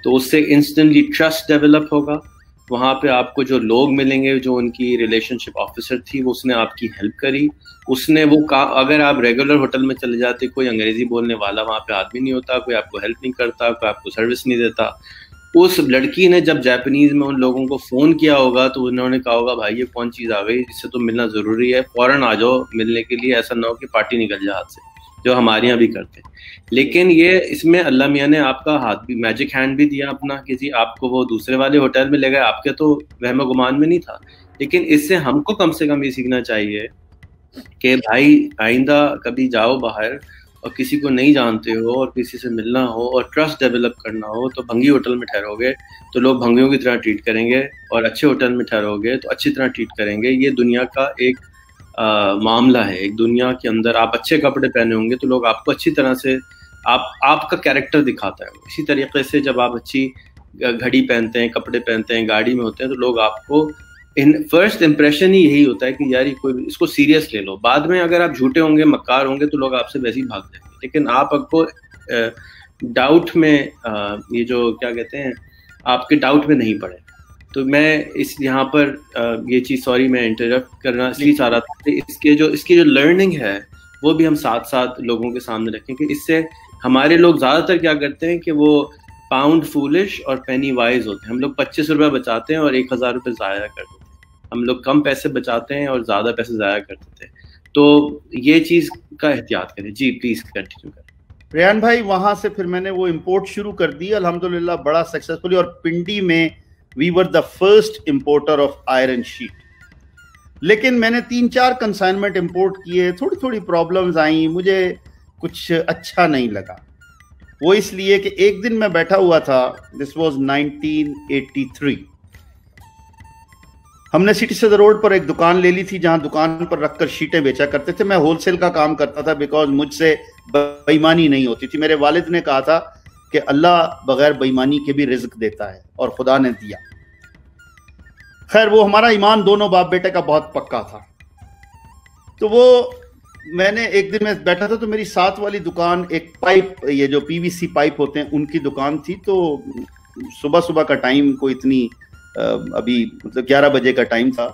تو اس سے انسٹنٹلی ٹرسٹ ڈیولپ ہوگا. وہاں پہ آپ کو جو لوگ ملیں گے, جو ان کی ریلیشن شپ آفیسر تھی, وہ اس نے آپ کی ہیلپ کری. اس نے وہ اگر آپ ریگولر ہوٹل میں چلے جاتے, کوئی انگریزی بولنے والا وہاں پہ آدمی نہیں ہوتا, کوئی آپ کو ہیلپ نہیں کرتا, کوئی آپ کو سروس نہیں دیتا. اس لڑکی نے جب جاپنیز میں ان لوگوں کو فون کیا ہوگا تو انہوں نے کہا ہوگا بھائی یہ کون چیز آ گئی, اس سے تو ملنا ضروری ہے, فوراً آ جاؤ ملنے کے لیے, ایسا نہ ہو کہ پارٹی نکل جائے ہاتھ سے, جو ہمارے یہاں بھی کرتے ہیں. لیکن یہ اس میں اللہ میاں نے آپ کا ہاتھ بھی, میجک ہینڈ بھی دیا اپنا کہ جی آپ کو وہ دوسرے والے ہوٹل میں لے گئے, آپ کے تو وہم و گمان میں نہیں تھا. لیکن اس سے ہم کو کم سے کم یہ سیکھنا چاہیے کہ بھائی آئندہ کبھی جاؤ باہر اور کسی کو نہیں جانتے ہو اور کسی سے ملنا ہو اور ٹرسٹ ڈیولپ کرنا ہو, تو بھنگی ہوٹل میں ٹھہرو گے تو لوگ بھنگیوں کی طرح ٹریٹ کریں گے, اور اچھے ہوٹل میں ٹھہرو گے تو اچھی طرح ٹریٹ کریں گے. یہ دنیا کا ایک معاملہ ہے. ایک دنیا کے اندر آپ اچھے کپڑے پہنے ہوں گے تو لوگ آپ کو اچھی طرح سے آپ کا کیریکٹر دکھاتا ہے. اسی طریقے سے جب آپ اچھی گھڑی پہنتے ہیں, کپڑے پہنتے ہیں, گاڑی میں ہوتے ہیں, تو لوگ آپ کو فرسٹ امپریشن ہی یہی ہوتا ہے کہ یار یہ کوئی اس کو سیریس لے لو. بعد میں اگر آپ جھوٹے ہوں گے, مکار ہوں گے, تو لوگ آپ سے ویسے ہی بھاگ جائیں گے. لیکن آپ کو ڈاؤٹ میں یہ جو کیا کہتے ہیں, آپ کے ڈاؤٹ میں نہیں پڑے. تو میں اس یہاں پر یہ چیز, سوری میں انٹرپٹ کرنا اس لیے چاہ رہا تھا کہ اس کی جو لرننگ ہے وہ بھی ہم ساتھ ساتھ لوگوں کے سامنے رکھیں کہ اس سے ہمارے لوگ زیادہ تر کیا کرتے ہیں کہ وہ پاؤنڈ فولش اور پینی وائز ہوتے ہیں. ہم لوگ 25 روپے بچاتے ہیں اور 1000 روپے ضائع کر دیتے ہیں. ہم لوگ کم پیسے بچاتے ہیں اور زیادہ پیسے ضائع کر دیتے ہیں. تو یہ چیز کا احتیاط کریں. جی پلیز کنٹینیو کریں. ریحان بھائی وہاں سے پھر میں نے وہ امپورٹ شروع کر دی الحمدللہ بڑا سکسیسفلی, اور پنڈی میں we were the first importer of iron sheet. لیکن میں نے 3-4 کنسائنمنٹ امپورٹ کیے, تھوڑی تھوڑی پرابلمز آئیں, مجھے کچھ اچھا نہیں لگا. وہ اس لیے کہ ایک دن میں بیٹھا ہوا تھا, دس واز 1983, ہم نے سٹی صدر روڈ پر ایک دکان لے لی تھی جہاں دکان پر رکھ کر شیٹیں بیچا کرتے تھے. میں ہول سیل کا کام کرتا تھا بیکاز مجھ سے بے ایمانی نہیں ہوتی تھی. میرے والد نے کہا تھا کہ اللہ بغیر بے ایمانی کے بھی رزق دیتا ہے, اور خدا نے دیا. خیر وہ ہمارا ایمان دونوں باپ بیٹے کا بہت پکا تھا. تو وہ میں نے ایک دن میں بیٹھا تھا تو میری ساتھ والی دکان ایک پائپ, یہ جو پی وی سی پائپ ہوتے ہیں ان کی دکان تھی. تو صبح کا ٹائم کوئی اتنی ابھی مطلب 11 بجے کا ٹائم تھا.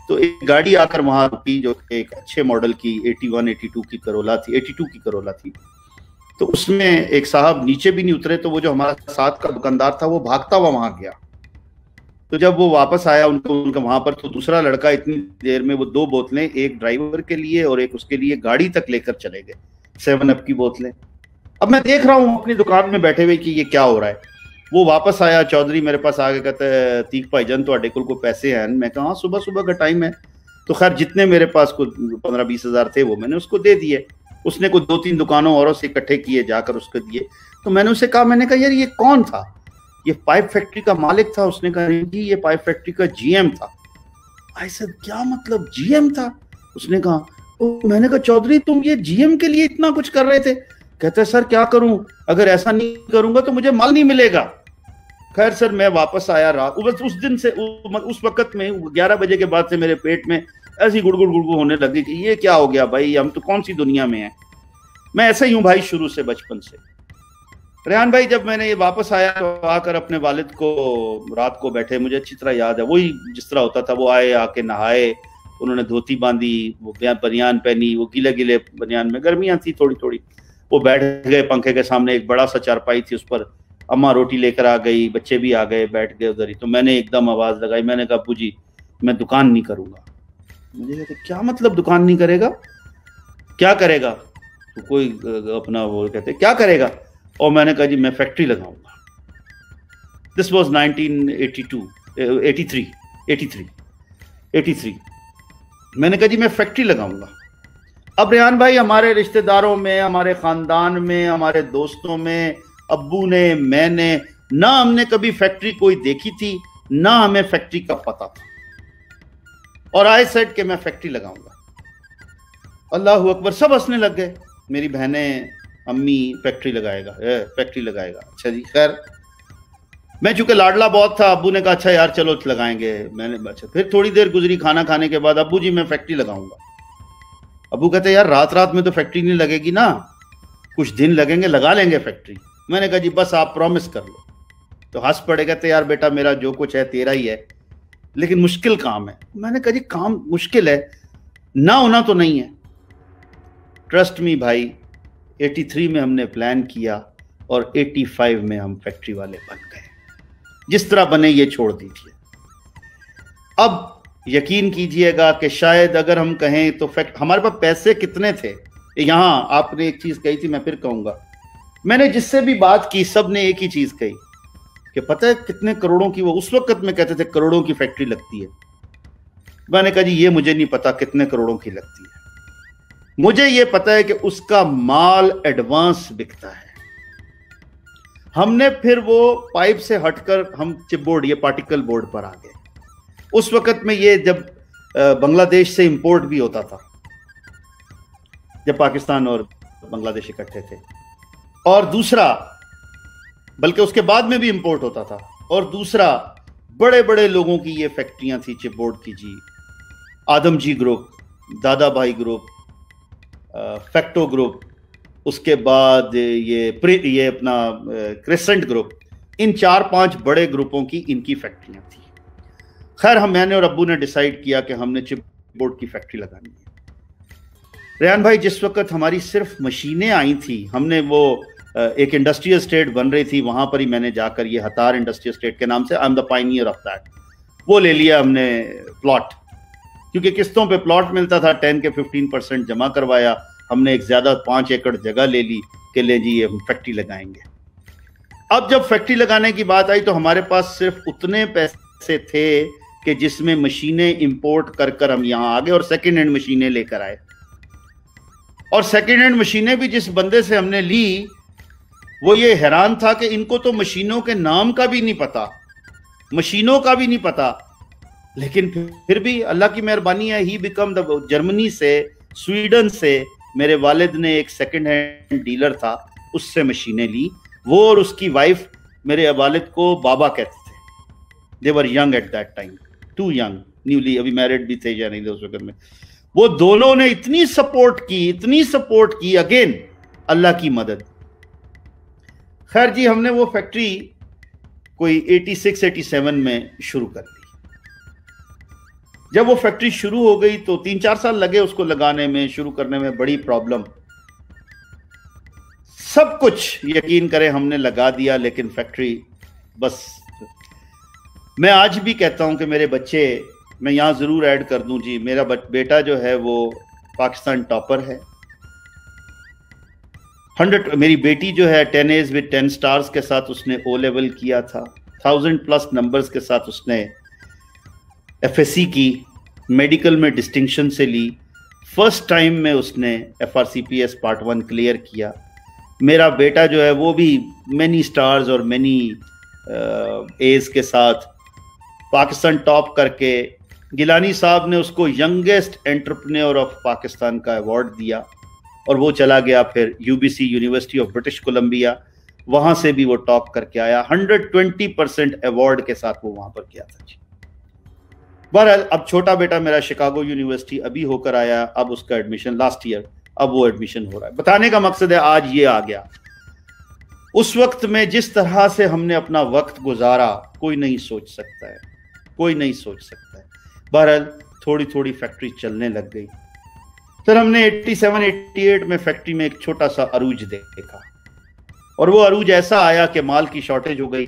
تو ایک گاڑی آ کر وہاں رکی جو ایک اچھے ماڈل کی 81-82 کی کرولا تھی, 82 کی کرولا تھی. تو اس میں ایک صاحب نیچے بھی نہیں اترے, تو وہ جو ہمارا ساتھ کا دکاندار تھا وہ بھاگتا ہوا وہاں گیا. تو جب وہ واپس آیا ان کا وہاں پر, تو دوسرا لڑکا اتنی دیر میں وہ 2 بوتلیں, ایک ڈرائیور کے لیے اور ایک اس کے لیے, گاڑی تک لے کر چلے گئے, 7 اپ کی بوتلیں. اب میں دیکھ رہا ہوں اپنی دکان میں بیٹھے ہوئے کہ یہ کیا ہو رہا ہے. وہ واپس آیا, چودھری میرے پاس آ کے کہتا ہے تیک بھائی جان تو کول کو پیسے ہیں. میں کہا صبح کا ٹائم ہے. تو خیر جتنے میرے پاس کو 15-20 ہزار تھے وہ میں نے اس کو دے دیے. اس نے کوئی 2-3 دکانوں اوروں سے اکٹھے کیے, جا کر اس کو دیے. تو میں نے اسے کہا, میں نے کہا یار یہ کون تھا؟ یہ پائپ فیکٹری کا مالک تھا. اس نے کہا جی یہ پائپ فیکٹری کا جی ایم تھا. I said کیا مطلب جی ایم تھا؟ اس نے کہا, میں نے کہا چودھری تم یہ جی ایم کے لیے اتنا کچھ کر رہے تھے؟ کہتے سر کیا کروں, اگر ایسا نہیں کروں گا تو مجھے مال نہیں ملے گا. خیر سر میں واپس آیا رات, اس دن سے اس وقت میں 11 بجے کے بعد سے میرے پیٹ میں ایسی گڑ گڑ ہونے لگی کہ یہ کیا ہو گیا بھائی, ہم تو کون سی دنیا میں ہیں. میں ایسا ہی ہوں بھائی شروع سے, بچپن سے. ریحان بھائی جب میں نے یہ واپس آیا تو آ کر اپنے والد کو رات کو بیٹھے, مجھے اچھی طرح یاد ہے وہی جس طرح ہوتا تھا. وہ آئے, آ کے نہائے, انہوں نے دھوتی باندھی, وہ بنیان پہنی, وہ گیلے بنیان میں, گرمیاں تھی تھوڑی. وہ بیٹھ گئے پنکھے کے سامنے, ایک بڑا سا چارپائی تھی اس پر, اماں روٹی لے کر آ گئی, بچے بھی آ گئے, بیٹھ گئے ادھر ہی. تو میں نے ایک دم آواز لگائی, میں نے کہا ابو جی میں دکان نہیں کروں گا. مجھے کہتے کیا مطلب دکان نہیں کرے گا, کیا کرے گا؟ تو کوئی اپنا وہ کہتے کیا کرے گا؟ اور میں نے کہا جی میں فیکٹری لگاؤں گا. This was 1983. میں نے کہا جی میں فیکٹری لگاؤں گا. اب ریحان بھائی ہمارے رشتہ داروں میں, ہمارے خاندان میں, ہمارے دوستوں میں, ابو نے, میں نے, نہ ہم نے کبھی فیکٹری کوئی دیکھی تھی, نہ ہمیں فیکٹری کا پتہ تھا. اور آئی سیڈ کہ میں فیکٹری لگاؤں گا. اللہ اکبر, سب ہنسنے لگ گئے. میری بہنیں, امی فیکٹری لگائے گا. اچھا جی. خیر میں چونکہ لاڈلا بہت تھا, ابو نے کہا اچھا یار چلو لگائیں گے. میں نے اچھا. پھر تھوڑی دیر گزری, کھانا کھانے کے بعد, ابو جی میں فیکٹری لگاؤں گا. ابو کہتے یار رات میں تو فیکٹری نہیں لگے گی نا, کچھ دن لگیں گے, لگا لیں گے فیکٹری. میں نے کہا جی بس آپ پرومس کر لو. تو ہنس پڑے, کہتے یار بیٹا میرا جو کچھ ہے تیرا ہی ہے, لیکن مشکل کام ہے. میں نے کہا جی کام مشکل ہے, نہ ہونا تو نہیں ہے. ٹرسٹ می بھائی, 83 میں ہم نے پلان کیا اور 85 میں ہم فیکٹری والے بن گئے. جس طرح بنے یہ چھوڑ دیجیے. اب یقین کیجئے گا کہ شاید اگر ہم کہیں تو ہمارے پاس پیسے کتنے تھے. یہاں آپ نے ایک چیز کہی تھی, میں پھر کہوں گا, میں نے جس سے بھی بات کی سب نے ایک ہی چیز کہی کہ پتہ ہے کتنے کروڑوں کی, وہ اس وقت میں کہتے تھے کروڑوں کی فیکٹری لگتی ہے. میں نے کہا جی یہ مجھے نہیں پتا کتنے کروڑوں کی لگتی ہے, مجھے یہ پتا ہے کہ اس کا مال ایڈوانس بکتا ہے. ہم نے پھر وہ پائپ سے ہٹ کر ہم چپ بورڈ, یہ پارٹیکل بورڈ پر آ گئے. اس وقت میں یہ جب بنگلہ دیش سے امپورٹ بھی ہوتا تھا, جب پاکستان اور بنگلہ دیش اکٹھے تھے, اور دوسرا بلکہ اس کے بعد میں بھی امپورٹ ہوتا تھا, اور دوسرا بڑے بڑے لوگوں کی یہ فیکٹریاں تھیں چپ بورڈ کی. جی آدم جی گروپ, دادا بھائی گروپ, فیکٹو گروپ, اس کے بعد یہ اپنا کریسنٹ گروپ, ان 4-5 بڑے گروپوں کی ان کی فیکٹریاں تھیں. خیر میں نے اور ابو نے ڈیسائیڈ کیا کہ ہم نے چپ بورڈ کی فیکٹری لگانی ہے. ریحان بھائی جس وقت ہماری صرف مشینیں آئی تھیں, ہم نے وہ ایک انڈسٹریل اسٹیٹ بن رہی تھی, وہاں پر ہی میں نے جا کر, یہ ہتار انڈسٹریل اسٹیٹ کے نام سے, I am the pioneer of that, وہ لے لیا ہم نے پلاٹ, کیونکہ قسطوں پہ پلاٹ ملتا تھا, 10 کے 15% جمع کروایا ہم نے, ایک زیادہ 5 ایکڑ جگہ لے لی کہ لے جی ہم فیکٹری لگائیں گے. اب جب فیکٹری لگانے کی بات آئی تو ہمارے پاس صرف اتنے پیسے تھے کہ جس میں مشینیں امپورٹ کر کر ہم یہاں آ گئے اور سیکنڈ ہینڈ مشینیں لے کر آئے. اور سیکنڈ ہینڈ مشینیں بھی جس بندے سے ہم نے لی وہ یہ حیران تھا کہ ان کو تو مشینوں کے نام کا بھی نہیں پتا, مشینوں کا بھی نہیں پتا, لیکن پھر بھی اللہ کی مہربانی ہے, ہی بیکم دا, جرمنی سے, سویڈن سے میرے والد نے ایک سیکنڈ ہینڈ ڈیلر تھا, اس سے مشینیں لی. وہ اور اس کی وائف میرے والد کو بابا کہتے تھے. they were young at that time, too young, newly, ابھی میرڈ بھی تھے یا نہیں تھے اس وقت میں. وہ دونوں نے اتنی سپورٹ کی, اگین اللہ کی مدد. خیر جی, ہم نے وہ فیکٹری کوئی 86-87 میں شروع کر دی. جب وہ فیکٹری شروع ہو گئی تو 3-4 سال لگے اس کو لگانے میں, شروع کرنے میں بڑی پرابلم. سب کچھ یقین کریں ہم نے لگا دیا, لیکن فیکٹری بس. میں آج بھی کہتا ہوں کہ میرے بچے, میں یہاں ضرور ایڈ کر دوں جی, میرا بیٹا جو ہے وہ پاکستان ٹاپر ہے 100. میری بیٹی جو ہے 10 A's with 10 stars کے ساتھ اس نے او لیول کیا تھا, 1000+ نمبرز کے ساتھ اس نے FSC کی, میڈیکل میں ڈسٹنکشن سے لی. فرسٹ ٹائم میں اس نے FRCPS پارٹ 1 کلیئر کیا. میرا بیٹا جو ہے وہ بھی مینی سٹارز اور مینی ایز کے ساتھ پاکستان ٹاپ کر کے, گیلانی صاحب نے اس کو ینگیسٹ انٹرپرینور آف پاکستان کا ایوارڈ دیا, اور وہ چلا گیا پھر UBC university of British Columbia, وہاں سے بھی وہ ٹاپ کر کے آیا. 120% ایوارڈ کے ساتھ وہ وہاں پر کیا تھا جی. بہرحال اب چھوٹا بیٹا میرا شکاگو یونیورسٹی ابھی ہو کر آیا, اب اس کا ایڈمیشن لاسٹ ایئر, اب وہ ایڈمیشن ہو رہا ہے. بتانے کا مقصد ہے آج یہ آ گیا. اس وقت میں جس طرح سے ہم نے اپنا وقت گزارا کوئی نہیں سوچ سکتا ہے, کوئی نہیں سوچ سکتا ہے. بہرحال تھوڑی تھوڑی فیکٹری چلنے لگ گئی. پھر ہم نے 87-88 میں فیکٹری میں ایک چھوٹا سا عروج دیکھا, اور وہ عروج ایسا آیا کہ مال کی شارٹیج ہو گئی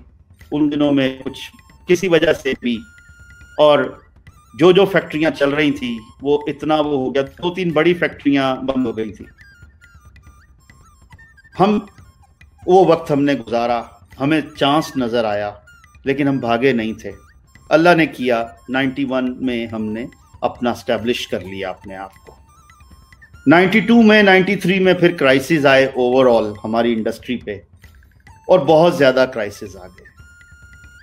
ان دنوں میں کچھ کسی وجہ سے بھی, اور جو فیکٹریاں چل رہی تھیں وہ اتنا وہ ہو گیا, 2-3 بڑی فیکٹریاں بند ہو گئی تھی. وہ وقت ہم نے گزارا, ہمیں چانس نظر آیا, لیکن ہم بھاگے نہیں تھے. اللہ نے کیا 91 میں ہم نے اپنا اسٹیبلش کر لیا اپنے آپ کو. 92 میں 93 میں پھر کرائسس آئے اوور آل ہماری انڈسٹری پہ, اور بہت زیادہ کرائسس آ گئے.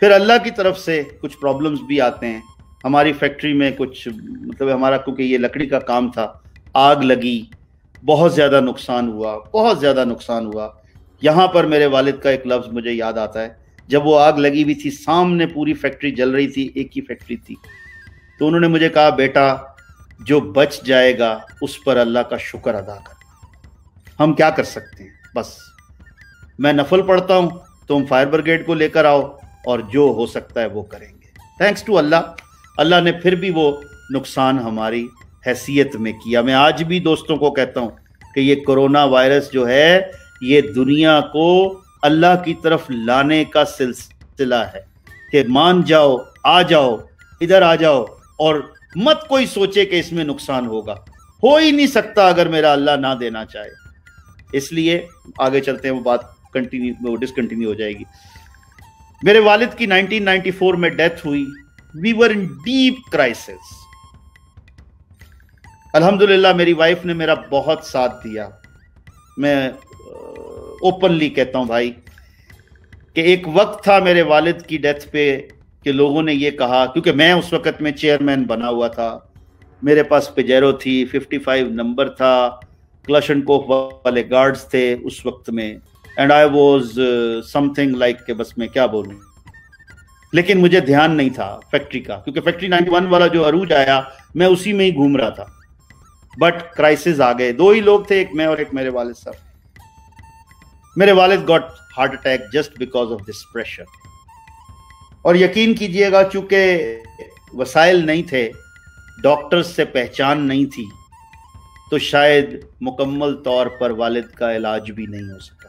پھر اللہ کی طرف سے کچھ پرابلمز بھی آتے ہیں. ہماری فیکٹری میں کچھ مطلب ہمارا, کیونکہ یہ لکڑی کا کام تھا, آگ لگی, بہت زیادہ نقصان ہوا, بہت زیادہ نقصان ہوا. یہاں پر میرے والد کا ایک لفظ مجھے یاد آتا ہے, جب وہ آگ لگی ہوئی تھی, سامنے پوری فیکٹری جل رہی تھی, ایک ہی فیکٹری تھی, تو انہوں نے مجھے کہا بیٹا جو بچ جائے گا اس پر اللہ کا شکر ادا کرنا. ہم کیا کر سکتے ہیں, بس میں نفل پڑھتا ہوں, تم فائر بریگیڈ کو لے کر آؤ, اور جو ہو سکتا ہے وہ کریں گے. تھینکس ٹو اللہ, اللہ نے پھر بھی وہ نقصان ہماری حیثیت میں کیا. میں آج بھی دوستوں کو کہتا ہوں کہ یہ کرونا وائرس جو ہے یہ دنیا کو اللہ کی طرف لانے کا سلسلہ ہے, کہ مان جاؤ, آ جاؤ, ادھر آ جاؤ, اور مت کوئی سوچے کہ اس میں نقصان ہوگا. ہو ہی نہیں سکتا اگر میرا اللہ نہ دینا چاہے. اس لیے آگے چلتے ہیں, وہ بات ڈسکنٹینیو ہو جائے گی. میرے والد کی 1994 میں ڈیتھ ہوئی. We were in deep crisis. الحمدللہ میری وائف نے میرا بہت ساتھ دیا. میں اوپنلی کہتا ہوں بھائی کہ ایک وقت تھا میرے والد کی ڈیتھ پہ کہ لوگوں نے یہ کہا, کیونکہ میں اس وقت میں چیئرمین بنا ہوا تھا, میرے پاس پیجیرو تھی, 55 نمبر تھا, کلاشنکوف والے گارڈز تھے اس وقت میں, and I was some thing like کہ بس میں کیا بولوں. لیکن مجھے دھیان نہیں تھا فیکٹری کا, کیونکہ فیکٹری 91 والا جو عروج آیا میں اسی میں ہی گھوم رہا تھا. بٹ کرائسس آ گئے. 2 ہی لوگ تھے, ایک میں اور ایک میرے والد صاحب. میرے والد got heart attack just because of this pressure. اور یقین کیجئے گا چونکہ وسائل نہیں تھے, ڈاکٹرز سے پہچان نہیں تھی, تو شاید مکمل طور پر والد کا علاج بھی نہیں ہو سکا.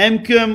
MQM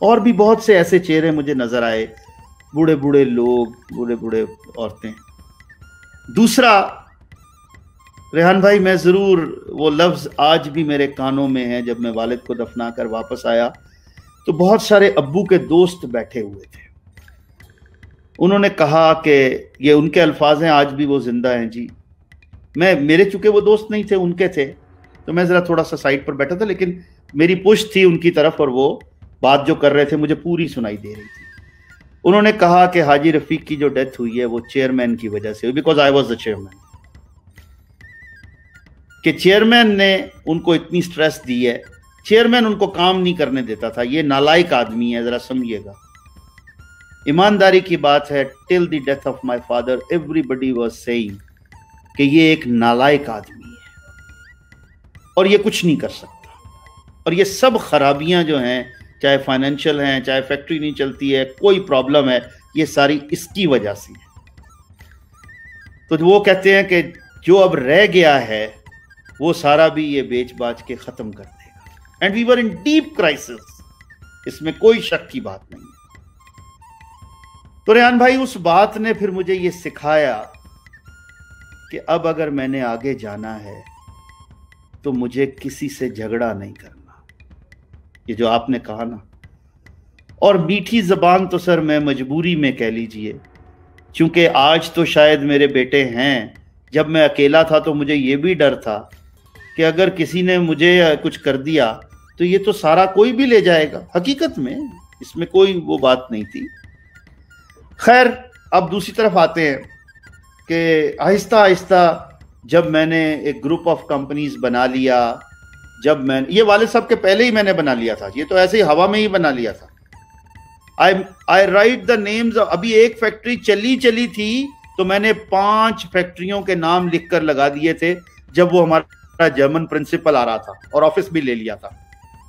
اور بھی بہت سے ایسے چہرے مجھے نظر آئے, بوڑھے بوڑھے لوگ, بوڑھے بوڑھے عورتیں. دوسرا ریحان بھائی, میں ضرور وہ لفظ آج بھی میرے کانوں میں ہے, جب میں والد کو دفنا کر واپس آیا تو بہت سارے ابو کے دوست بیٹھے ہوئے تھے. انہوں نے کہا کہ یہ ان کے الفاظ ہیں, آج بھی وہ زندہ ہیں جی. میرے چونکہ وہ دوست نہیں تھے, ان کے تھے, تو میں ذرا تھوڑا سا سائڈ پر بیٹھا تھا, لیکن میری پشت تھی ان کی طرف اور وہ بات جو کر رہے تھے مجھے پوری سنائی دے رہی تھی. انہوں نے کہا کہ حاجی رفیق کی جو ڈیتھ ہوئی ہے وہ چیئرمین کی وجہ سے, because I was the chairman, کہ چیئرمین نے ان کو اتنی سٹریس دی ہے. چیئرمین ان کو کام نہیں کرنے دیتا تھا. یہ نالائق آدمی ہے, ذرا سمجھیے گا. ایمانداری کی بات ہے, till the death of my father everybody was seeing کہ یہ ایک نالائق آدمی ہے اور یہ کچھ نہیں کر سکتا, اور یہ سب خرابیاں جو ہیں, چاہے فائنینشیل ہیں, چاہے فیکٹری نہیں چلتی ہے, کوئی پرابلم ہے, یہ ساری اس کی وجہ سے ہے. تو وہ کہتے ہیں کہ جو اب رہ گیا ہے وہ سارا بھی یہ بیچ باچ کے ختم کر دے گا. And we were in deep crisis, اس میں کوئی شک کی بات نہیں ہے. تو ریحان بھائی, اس بات نے پھر مجھے یہ سکھایا کہ اب اگر میں نے آگے جانا ہے تو مجھے کسی سے جھگڑا نہیں کرنا. یہ جو آپ نے کہا نا, اور میٹھی زبان تو سر میں مجبوری میں کہہ لیجئے, چونکہ آج تو شاید میرے بیٹے ہیں, جب میں اکیلا تھا تو مجھے یہ بھی ڈر تھا کہ اگر کسی نے مجھے کچھ کر دیا تو یہ تو سارا کوئی بھی لے جائے گا. حقیقت میں اس میں کوئی وہ بات نہیں تھی. خیر, اب دوسری طرف آتے ہیں کہ آہستہ آہستہ جب میں نے ایک گروپ آف کمپنیز بنا لیا, جب میں یہ والد صاحب کے پہلے ہی میں نے بنا لیا تھا, یہ تو ایسے ہی ہوا میں ہی بنا لیا تھا. I write the names. ابھی ایک فیکٹری چلی تھی تو میں نے 5 فیکٹریوں کے نام لکھ کر لگا دیے تھے جب وہ ہمارا جرمن پرنسپل آ رہا تھا, اور آفس بھی لے لیا تھا.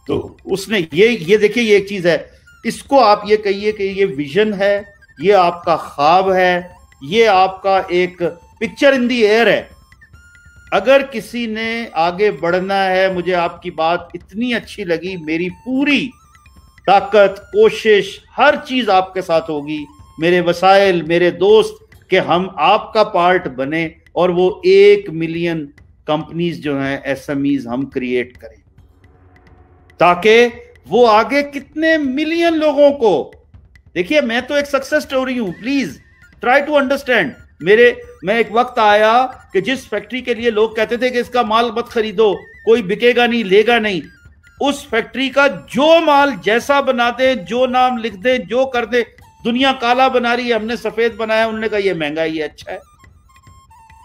تو اس نے یہ دیکھیے, یہ ایک چیز ہے, اس کو آپ یہ کہیے کہ یہ ویژن ہے, یہ آپ کا خواب ہے, یہ آپ کا ایک پکچر ان دی ایئر ہے. اگر کسی نے آگے بڑھنا ہے, مجھے آپ کی بات اتنی اچھی لگی, میری پوری طاقت, کوشش, ہر چیز آپ کے ساتھ ہوگی, میرے وسائل, میرے دوست, کہ ہم آپ کا پارٹ بنے اور وہ 1 ملین کمپنیز جو ہیں SMEs ہم کریٹ کریں, تاکہ وہ آگے کتنے ملین لوگوں کو. دیکھیے, میں تو ایک سکسس سٹوری ہوں, پلیز ٹرائی ٹو انڈرسٹینڈ. میں ایک وقت آیا کہ جس فیکٹری کے لیے لوگ کہتے تھے کہ اس کا مال مت خریدو, کوئی بکے گا نہیں, لے گا نہیں, اس فیکٹری کا جو مال جیسا بنا دے, جو نام لکھ دے, جو کر دے, دنیا کالا بنا رہی ہے, ہم نے سفید بنایا. انہوں نے کہا یہ مہنگا, یہ اچھا ہے.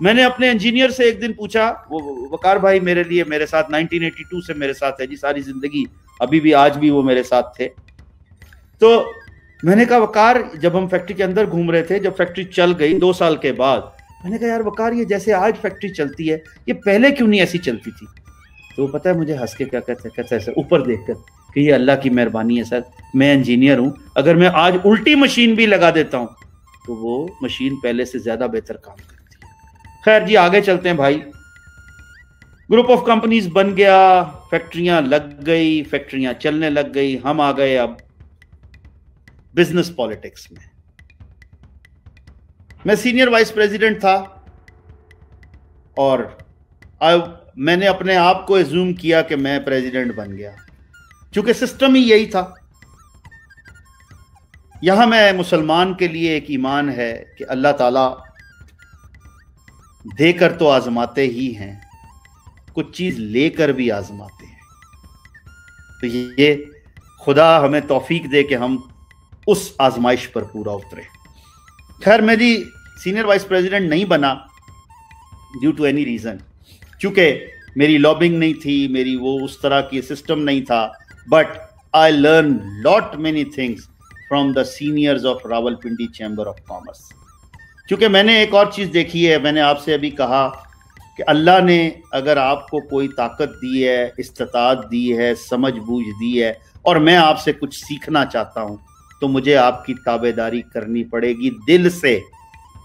میں نے اپنے انجینئر سے ایک دن پوچھا, وہ وقار بھائی میرے لیے, میرے ساتھ 1982 سے میرے ساتھ ہے جی, ساری زندگی, ابھی بھی آج بھی وہ میرے ساتھ تھے. تو میں نے کہا وقار, جب ہم فیکٹری کے اندر گھوم رہے تھے, جب فیکٹری چل گئی 2 سال کے بعد, میں نے کہا یار وقار, یہ جیسے آج فیکٹری چلتی ہے, یہ پہلے کیوں نہیں ایسی چلتی تھی؟ تو وہ پتہ ہے مجھے ہنس کے کیا کہتا ہے سر, اوپر دیکھ کر, کہ یہ اللہ کی مہربانی ہے سر, میں انجینئر ہوں, اگر میں آج الٹی مشین بھی لگا دیتا ہوں تو وہ مشین پہلے سے زیادہ بہتر کام کرتی ہے. خیر جی, آگے چلتے ہیں بھائی. گروپ آف کمپنیز بن گیا, فیکٹریاں لگ گئی, فیکٹریاں چلنے لگ گئی, ہم آ گئے اب بزنس پالیٹکس میں. میں سینئر وائس پریزیڈنٹ تھا, اور میں نے اپنے آپ کو ایزوم کیا کہ میں پریزیڈنٹ بن گیا, چونکہ سسٹم ہی یہی تھا. یہاں میں مسلمان کے لیے ایک ایمان ہے کہ اللہ تعالیٰ دے کر تو آزماتے ہی ہیں, کچھ چیز لے کر بھی آزماتے ہیں. تو یہ خدا ہمیں توفیق دے کہ ہم اس آزمائش پر پورا اترے. خیر, میں جی سینئر وائس پریزیڈنٹ نہیں بنا ڈیو ٹو اینی ریزن, چونکہ میری لابنگ نہیں تھی, میری وہ اس طرح کی سسٹم نہیں تھا. But I learn lot many things from the seniors of Rawalpindi chamber of commerce. چونکہ میں نے ایک اور چیز دیکھی ہے, میں نے آپ سے ابھی کہا کہ اللہ نے اگر آپ کو کوئی طاقت دی ہے, استطاعت دی ہے, سمجھ بوجھ دی ہے, اور میں آپ سے کچھ سیکھنا چاہتا ہوں, تو مجھے آپ کی تابعداری کرنی پڑے گی, دل سے,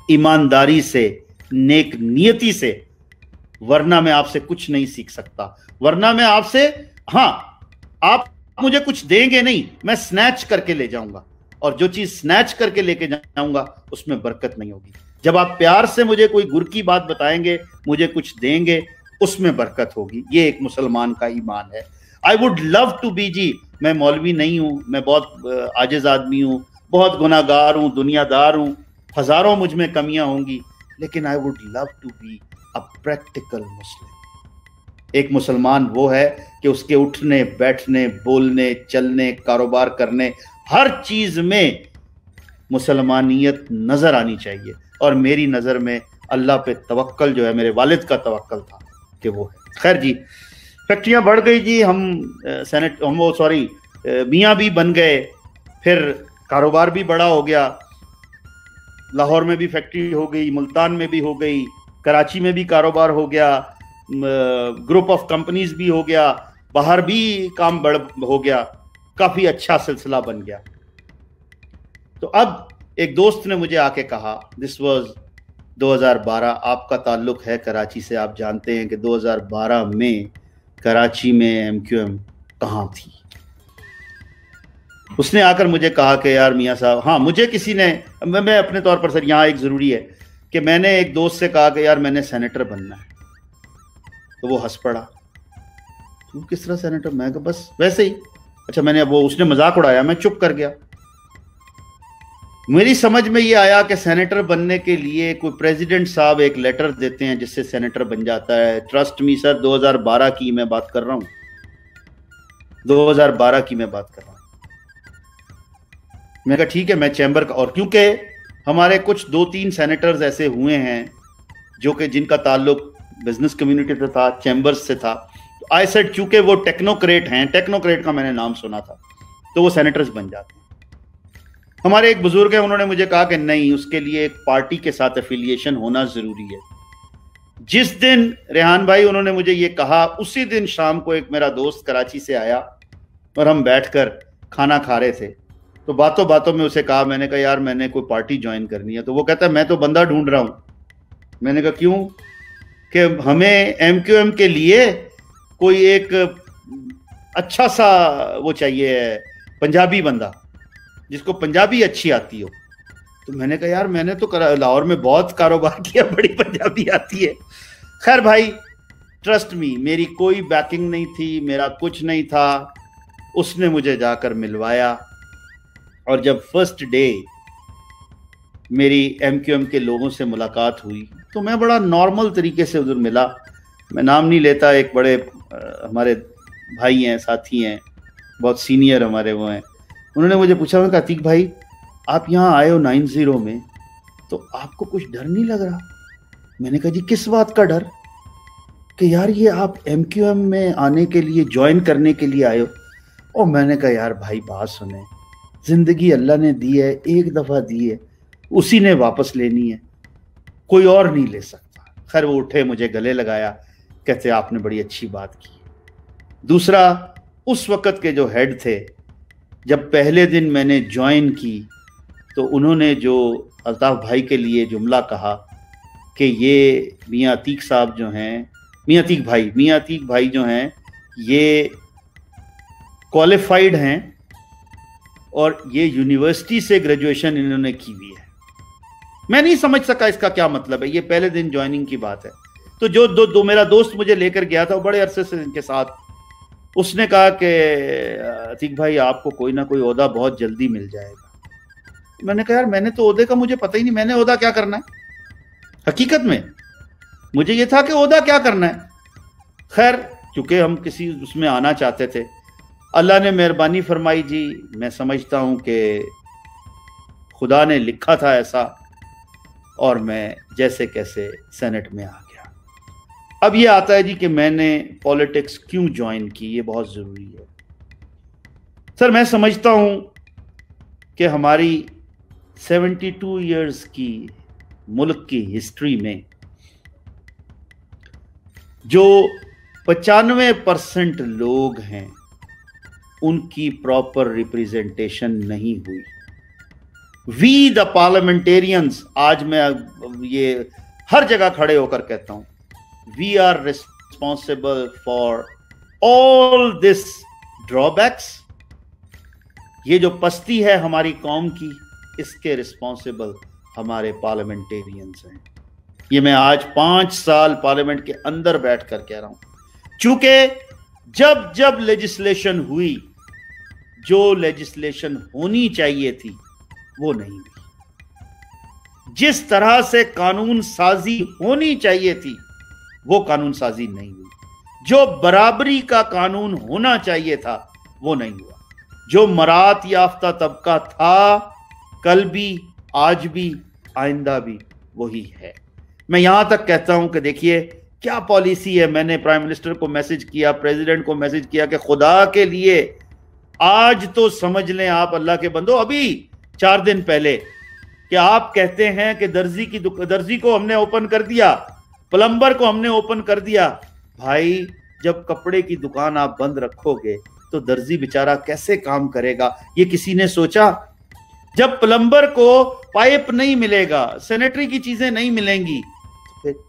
ایمانداری سے, نیک نیتی سے, ورنہ میں آپ سے کچھ نہیں سیکھ سکتا. ورنہ میں آپ سے, ہاں آپ مجھے کچھ دیں گے نہیں, میں سنیچ کر کے لے جاؤں گا, اور جو چیز سنیچ کر کے لے کے جاؤں گا اس میں برکت نہیں ہوگی. جب آپ پیار سے مجھے کوئی گر کی بات بتائیں گے, مجھے کچھ دیں گے, اس میں برکت ہوگی. یہ ایک مسلمان کا ایمان ہے. I would love to be, جی میں مولوی نہیں ہوں, میں بہت عاجز آدمی ہوں, بہت گناہ گار ہوں, دنیا دار ہوں, ہزاروں مجھ میں کمیاں ہوں گی, لیکن I would love to be a practical Muslim. ایک مسلمان وہ ہے کہ اس کے اٹھنے بیٹھنے بولنے چلنے کاروبار کرنے ہر چیز میں مسلمانیت نظر آنی چاہیے. اور میری نظر میں اللہ پہ توکل جو ہے, میرے والد کا توکل تھا کہ وہ ہے. خیر جی, فیکٹریاں بڑھ گئی جی, میاں بھی بن گئے, پھر کاروبار بھی بڑا ہو گیا. لاہور میں بھی فیکٹری ہو گئی, ملتان میں بھی ہو گئی, کراچی میں بھی کاروبار ہو گیا, گروپ آف کمپنیز بھی ہو گیا, باہر بھی کام بڑھ ہو گیا, کافی اچھا سلسلہ بن گیا. تو اب ایک دوست نے مجھے آ کے کہا, دس واز 2012, آپ کا تعلق ہے کراچی سے, آپ جانتے ہیں کہ 2012 میں کراچی میں ایم کیو ایم کہاں تھی. اس نے آ کر مجھے کہا کہ یار میاں صاحب, ہاں مجھے کسی نے, میں اپنے طور پر سر یہاں ایک ضروری ہے کہ میں نے ایک دوست سے کہا کہ یار میں نے سینیٹر بننا ہے. تو وہ ہنس پڑا, تو کس طرح سینیٹر؟ میں کہا بس ویسے ہی. اچھا, میں نے وہ اس نے مذاق اڑایا, میں چپ کر گیا. میری سمجھ میں یہ آیا کہ سینیٹر بننے کے لیے کوئی پریزیڈنٹ صاحب ایک لیٹر دیتے ہیں جس سے سینیٹر بن جاتا ہے. ٹرسٹ می سر, 2012 کی میں بات کر رہا ہوں, 2012 کی میں بات کر رہا ہوں. میں کہا ٹھیک ہے, میں چیمبر کا, اور کیونکہ ہمارے کچھ 2-3 سینیٹرز ایسے ہوئے ہیں جو کہ جن کا تعلق بزنس کمیونٹی سے تھا, چیمبرز سے تھا, آئی سیڈ چونکہ وہ ٹیکنوکریٹ ہیں, ٹیکنوکریٹ کا میں نے نام سنا تھا, تو وہ سینیٹرز بن جاتے ہیں. ہمارے ایک بزرگ ہیں, انہوں نے مجھے کہا کہ نہیں, اس کے لیے ایک پارٹی کے ساتھ افیلیشن ہونا ضروری ہے. جس دن ریحان بھائی انہوں نے مجھے یہ کہا, اسی دن شام کو ایک میرا دوست کراچی سے آیا اور ہم بیٹھ کر کھانا کھا رہے تھے. تو باتوں باتوں میں اسے کہا, میں نے کہا یار میں نے کوئی پارٹی جوائن کرنی ہے. تو وہ کہتا ہے میں تو بندہ ڈھونڈ رہا ہوں. میں نے کہا کیوں؟ کہ ہمیں ایم کیو ایم کے لیے کوئی ایک اچھا سا وہ چاہیے, پنجابی بندہ جس کو پنجابی اچھی آتی ہو. تو میں نے کہا یار میں نے تو لاہور میں بہت کاروبار کیا, بڑی پنجابی آتی ہے. خیر بھائی, ٹرسٹ می, میری کوئی بیکنگ نہیں تھی, میرا کچھ نہیں تھا. اس نے مجھے جا کر ملوایا, اور جب فرسٹ ڈے میری ایم کیو ایم کے لوگوں سے ملاقات ہوئی تو میں بڑا نارمل طریقے سے ادھر ملا. میں نام نہیں لیتا, ایک بڑے ہمارے بھائی ہیں, ساتھی ہیں, بہت سینئر ہمارے وہ ہیں. انہوں نے مجھے پوچھا, میں کہا عتیق بھائی آپ یہاں آئے ہو 90 میں, تو آپ کو کچھ ڈر نہیں لگ رہا؟ میں نے کہا جی کس بات کا ڈر؟ کہ یار یہ آپ ایم کیو ایم میں آنے کے لیے, جوائن کرنے کے لیے آئے ہو. اور میں نے کہا یار بھائی بات سنیں, زندگی اللہ نے دی ہے, ایک دفعہ دی ہے, اسی نے واپس لینی ہے, کوئی اور نہیں لے سکتا. خیر وہ اٹھے, مجھے گلے لگایا, کہتے آپ نے بڑی اچھی بات کی. دوسرا, اس وقت کے جو ہیڈ تھے, جب پہلے دن میں نے جوائن کی تو انہوں نے جو الطاف بھائی کے لیے جملہ کہا کہ یہ میاں عتیق صاحب جو ہیں, میاں عتیق بھائی جو ہیں یہ کوالیفائیڈ ہیں اور یہ یونیورسٹی سے گریجویشن انہوں نے کی ہوئی ہے. میں نہیں سمجھ سکا اس کا کیا مطلب ہے, یہ پہلے دن جوائننگ کی بات ہے. تو جو دو میرا دوست مجھے لے کر گیا تھا, وہ بڑے عرصے سے ان کے ساتھ, اس نے کہا کہ عتیق بھائی آپ کو کوئی نہ کوئی عہدہ بہت جلدی مل جائے گا. میں نے کہا یار میں نے تو عہدے کا مجھے پتہ ہی نہیں, میں نے عہدہ کیا کرنا ہے؟ حقیقت میں مجھے یہ تھا کہ عہدہ کیا کرنا ہے. خیر چونکہ ہم کسی اس میں آنا چاہتے تھے, اللہ نے مہربانی فرمائی جی. میں سمجھتا ہوں کہ خدا نے لکھا تھا ایسا, اور میں جیسے کیسے سینٹ میں آ گیا. اب یہ آتا ہے جی کہ میں نے پولیٹکس کیوں جوائن کی, یہ بہت ضروری ہے. سر میں سمجھتا ہوں کہ ہماری 72 ایئرز کی ملک کی ہسٹری میں جو 95% لوگ ہیں ان کی پراپر ریپریزنٹیشن نہیں ہوئی. وی دا پارلیمنٹیرینز, آج میں یہ ہر جگہ کھڑے ہو کر کہتا ہوں, we are responsible for all this drawbacks یہ جو پستی ہے ہماری قوم کی، اس کے رسپانسبل ہمارے پارلیمنٹیرینز ہیں. یہ میں آج 5 سال پارلیمنٹ کے اندر بیٹھ کر کہہ رہا ہوں. چونکہ جب لیجسلیشن ہوئی، جو لیجسلیشن ہونی چاہیے تھی وہ نہیں ہوئی. جس طرح سے قانون سازی ہونی چاہیے تھی وہ قانون سازی نہیں ہوئی. جو برابری کا قانون ہونا چاہیے تھا وہ نہیں ہوا. جو مراعات یافتہ طبقہ تھا، کل بھی، آج بھی، آئندہ بھی وہی ہے. میں یہاں تک کہتا ہوں کہ دیکھیے کیا پالیسی ہے. میں نے پرائم منسٹر کو میسج کیا، پریزیڈنٹ کو میسج کیا کہ خدا کے لیے آج تو سمجھ لیں آپ اللہ کے بندو، ابھی 4 دن پہلے کہ آپ کہتے ہیں کہ درزی کو ہم نے اوپن کر دیا، پلمبر کو ہم نے اوپن کر دیا. بھائی جب کپڑے کی دکان آپ بند رکھو گے تو درزی بیچارہ کیسے کام کرے گا؟ یہ کسی نے سوچا؟ جب پلمبر کو پائپ نہیں ملے گا، سینیٹری کی چیزیں نہیں ملیں گی،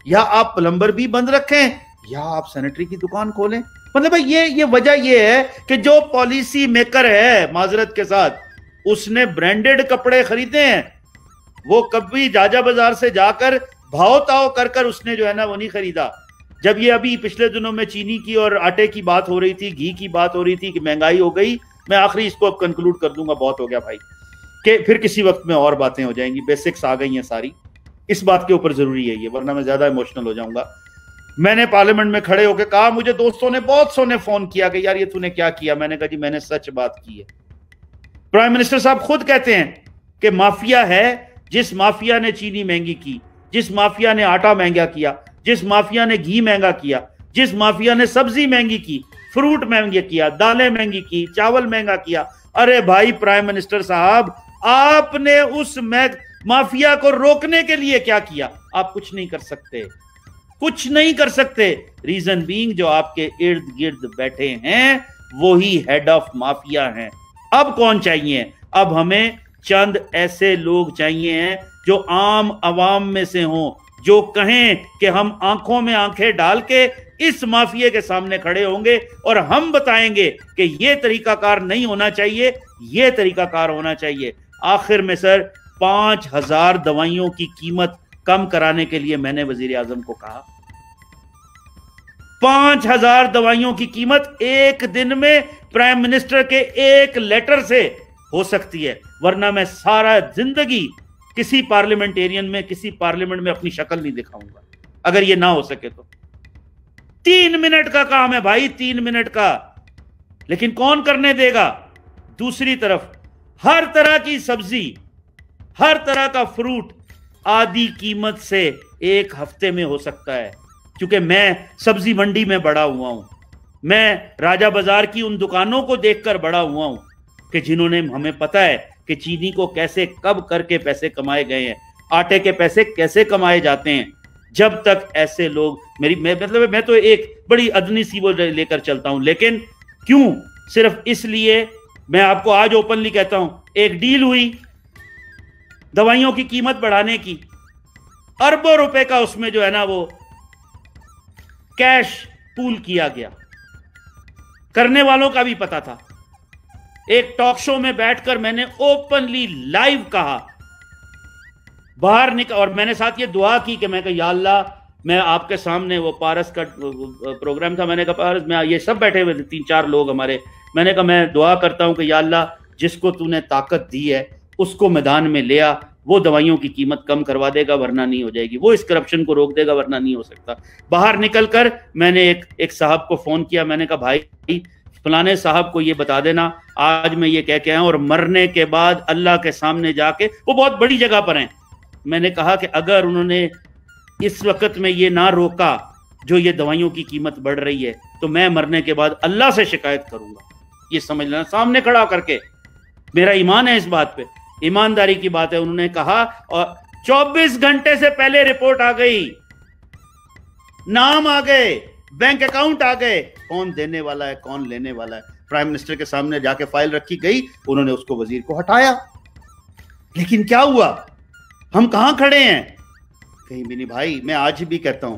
یا آپ پلمبر بھی بند رکھیں یا آپ سینیٹری کی دکان کھولیں. مطلب بھائی یہ وجہ یہ ہے کہ جو پالیسی میکر ہے، معذرت کے ساتھ، اس نے برانڈڈ کپڑے خریدے ہیں. وہ کبھی جاجا بازار سے جا کر بھاؤ تاؤ کر اس نے جو ہے نا وہ نہیں خریدا. جب یہ ابھی پچھلے دنوں میں چینی کی اور آٹے کی بات ہو رہی تھی، گھی کی بات ہو رہی تھی کہ مہنگائی ہو گئی، میں آخری اس کو اب کنکلوڈ کر دوں گا، بہت ہو گیا بھائی، کہ پھر کسی وقت میں اور باتیں ہو جائیں گی. بیسکس آ گئی ہیں ساری، اس بات کے اوپر ضروری ہے یہ، ورنہ میں زیادہ ایموشنل ہو جاؤں گا. میں نے پارلیمنٹ میں کھڑے ہو کے کہا، مجھے دوستوں نے بہت سو نے فون کیا کہ یار یہ تو نے کیا کیا. میں نے کہا جی میں نے سچ بات کی ہے. پرائم منسٹر صاحب خود کہتے ہیں کہ مافیا ہے، جس مافیا نے چینی مہنگی کی، جس مافیا نے آٹا مہنگا کیا، جس مافیا نے گھی مہنگا کیا، جس مافیا نے سبزی مہنگی کی، فروٹ مہنگی کیا، دالیں مہنگی کی، چاول مہنگا کیا. ارے بھائی پرائم منسٹر صاحب، آپ نے اس مافیا کو روکنے کے لیے کیا کیا؟ آپ کچھ نہیں کر سکتے، کچھ نہیں کر سکتے. ریزن بینگ جو آپ کے ارد گرد بیٹھے ہیں وہی ہیڈ آف مافیا ہیں. اب کون چاہیے؟ اب ہمیں چند ایسے لوگ چاہیے ہیں جو عام عوام میں سے ہوں، جو کہیں کہ ہم آنکھوں میں آنکھیں ڈال کے اس مافیا کے سامنے کھڑے ہوں گے اور ہم بتائیں گے کہ یہ طریقہ کار نہیں ہونا چاہیے، یہ طریقہ کار ہونا چاہیے. آخر میں سر 5000 دوائیوں کی قیمت کم کرانے کے لیے میں نے وزیر اعظم کو کہا، 5000 دوائیوں کی قیمت ایک دن میں پرائم منسٹر کے ایک لیٹر سے ہو سکتی ہے. ورنہ میں سارا زندگی کسی پارلیمنٹیرین میں، کسی پارلیمنٹ میں اپنی شکل نہیں دکھاؤں گا اگر یہ نہ ہو سکے تو. 3 منٹ کا کام ہے بھائی، 3 منٹ کا، لیکن کون کرنے دے گا؟ دوسری طرف ہر طرح کی سبزی، ہر طرح کا فروٹ آدھی قیمت سے ایک ہفتے میں ہو سکتا ہے. کیونکہ میں سبزی منڈی میں بڑا ہوا ہوں، میں راجہ بازار کی ان دکانوں کو دیکھ کر بڑا ہوا ہوں کہ جنہوں نے، ہمیں پتہ ہے کہ چینی کو کیسے کب کر کے پیسے کمائے گئے ہیں، آٹے کے پیسے کیسے کمائے جاتے ہیں. جب تک ایسے لوگ میں تو ایک بڑی ادنی سی وہ لے کر چلتا ہوں، لیکن کیوں؟ صرف اس لیے میں آپ کو آج اوپنلی کہتا ہوں، ایک ڈیل ہوئی دوائیوں کی قیمت بڑھانے کی، اربوں روپے کا اس میں جو ہے نا وہ کیش پول کیا گیا. کرنے والوں کا بھی پتا تھا. ایک ٹاک شو میں بیٹھ کر میں نے اوپنلی لائیو کہا، باہر نکل، اور میں نے ساتھ یہ دعا کی کہ میں کہا یا اللہ، میں آپ کے سامنے، وہ پارس کا پروگرام تھا، میں نے کہا پارس میں، یہ سب بیٹھے ہوئے تھے 3-4 لوگ ہمارے، میں نے کہا میں دعا کرتا ہوں کہ یا اللہ جس کو تو نے طاقت دی ہے اس کو میدان میں لیا، وہ دوائیوں کی قیمت کم کروا دے گا ورنہ نہیں ہو جائے گی، وہ اس کرپشن کو روک دے گا ورنہ نہیں ہو سکتا. باہر نکل کر میں نے ایک صاحب کو فون کیا، میں نے کہا بھائی فلانے صاحب کو یہ بتا دینا آج میں یہ کہہ کے آیا ہوں، اور مرنے کے بعد اللہ کے سامنے جا کے، وہ بہت بڑی جگہ پر ہیں، میں نے کہا کہ اگر انہوں نے اس وقت میں یہ نہ روکا جو یہ دوائیوں کی قیمت بڑھ رہی ہے تو میں مرنے کے بعد اللہ سے شکایت کروں گا. یہ سمجھ لینا، سامنے کھڑا کر کے، میرا ایمان ہے اس بات پہ، ایمانداری کی بات ہے. انہوں نے کہا، اور 24 گھنٹے سے پہلے رپورٹ آ گئی، نام آ گئے، بینک اکاؤنٹ آ گئے، کون دینے والا ہے کون لینے والا ہے. پرائم منسٹر کے سامنے جا کے فائل رکھی گئی، انہوں نے اس کو وزیر کو ہٹایا. لیکن کیا ہوا؟ ہم کہاں کھڑے ہیں؟ کہیں بھی نہیں بھائی. میں آج بھی کہتا ہوں،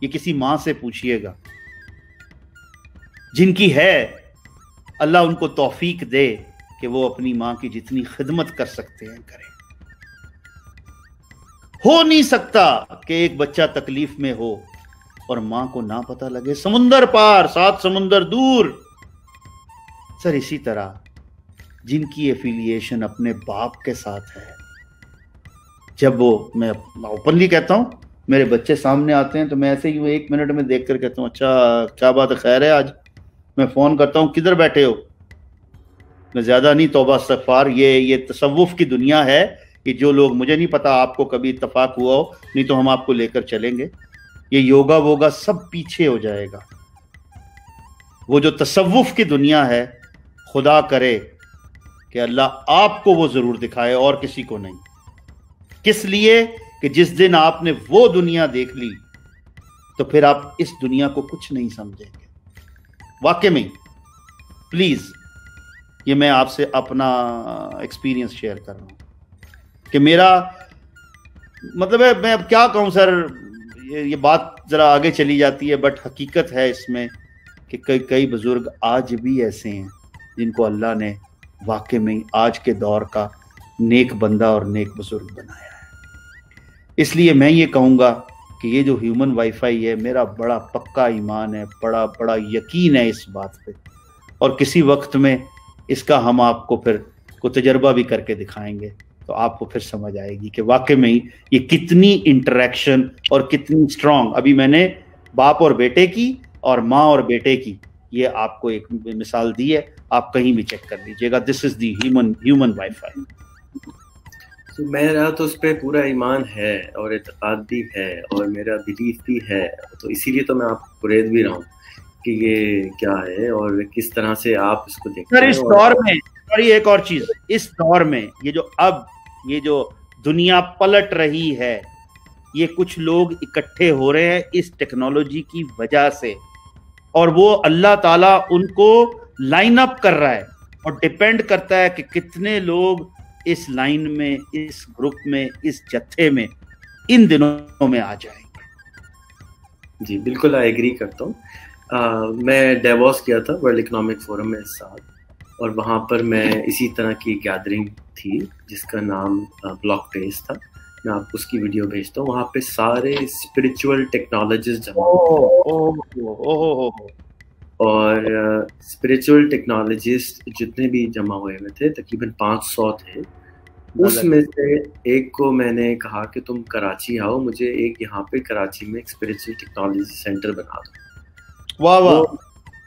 یہ کسی ماں سے پوچھیے گا جن کی ہے، اللہ ان کو توفیق دے کہ وہ اپنی ماں کی جتنی خدمت کر سکتے ہیں کریں۔ ہو نہیں سکتا کہ ایک بچہ تکلیف میں ہو اور ماں کو نہ پتہ لگے، سمندر پار، 7 سمندر دور۔ سر اسی طرح جن کی ایفیلیشن اپنے باپ کے ساتھ ہے، جب وہ، میں اوپنلی کہتا ہوں، میرے بچے سامنے آتے ہیں تو میں ایسے ہی وہ 1 منٹ میں دیکھ کر کہتا ہوں اچھا کیا بات ہے، خیر ہے آج؟ میں فون کرتا ہوں کدھر بیٹھے ہو؟ میں زیادہ نہیں، توبہ استغفار، یہ تصوف کی دنیا ہے کہ جو لوگ، مجھے نہیں پتا آپ کو کبھی اتفاق ہوا ہو، نہیں تو ہم آپ کو لے کر چلیں گے، یہ یوگا ووگا سب پیچھے ہو جائے گا۔ وہ جو تصوف کی دنیا ہے، خدا کرے کہ اللہ آپ کو وہ ضرور دکھائے اور کسی کو نہیں۔ کس لیے کہ جس دن آپ نے وہ دنیا دیکھ لی تو پھر آپ اس دنیا کو کچھ نہیں سمجھیں گے۔ واقع میں پلیز، یہ میں آپ سے اپنا ایکسپیرینس شیئر کر رہا ہوں کہ میرا مطلب ہے، میں اب کیا کہوں سر، یہ بات ذرا آگے چلی جاتی ہے، بٹ حقیقت ہے اس میں کہ کئی بزرگ آج بھی ایسے ہیں جن کو اللہ نے واقع میں آج کے دور کا نیک بندہ اور نیک بزرگ بنایا ہے۔ اس لیے میں یہ کہوں گا کہ یہ جو ہیومن وائی فائی ہے، میرا بڑا پکا ایمان ہے، بڑا یقین ہے اس بات پہ، اور کسی وقت میں اس کا ہم آپ کو پھر کو تجربہ بھی کر کے دکھائیں گے تو آپ کو پھر سمجھ آئے گی کہ واقع میں یہ کتنی انٹریکشن اور کتنی اسٹرانگ۔ ابھی میں نے باپ اور بیٹے کی اور ماں اور بیٹے کی یہ آپ کو ایک مثال دی ہے، آپ کہیں بھی چیک کر لیجئے گا۔ دس از دی ہیومن وائی فائی۔ میرا تو اس پہ پورا ایمان ہے اور اعتقاد بھی ہے اور میرا بلیف بھی ہے، تو اسی لیے تو میں آپ کو ریت بھی رہا ہوں کہ یہ کیا ہے اور کس طرح سے آپ اس کو دیکھتے ہیں۔ اس دور میں، سوری ایک اور چیز، اس دور میں یہ جو دنیا پلٹ رہی ہے، یہ کچھ لوگ اکٹھے ہو رہے ہیں اس ٹیکنالوجی کی وجہ سے، اور وہ اللہ تعالیٰ ان کو لائن اپ کر رہا ہے، اور ڈیپینڈ کرتا ہے کہ کتنے لوگ اس لائن میں، اس گروپ میں، اس جتھے میں ان دنوں میں آ جائیں گے۔ جی بالکل، آئی ایگری کرتا ہوں۔ میں ڈیووس کیا تھا ورلڈ اکنامک فورم میں اس سال، اور وہاں پر میں اسی طرح کی گیدرنگ تھی جس کا نام بلاک ٹیسٹ تھا، میں آپ کو اس کی ویڈیو بھیجتا ہوں۔ وہاں پہ سارے اسپرچول ٹیکنالوجسٹ جمع اور اسپرچول ٹیکنالوجسٹ جتنے بھی جمع ہوئے تھے تقریباً 500 تھے۔ اس میں سے ایک کو میں نے کہا کہ تم کراچی آؤ، مجھے ایک یہاں پہ کراچی میں ایک اسپرچول ٹیکنالوجی سینٹر بنا دو۔ واہ واہ۔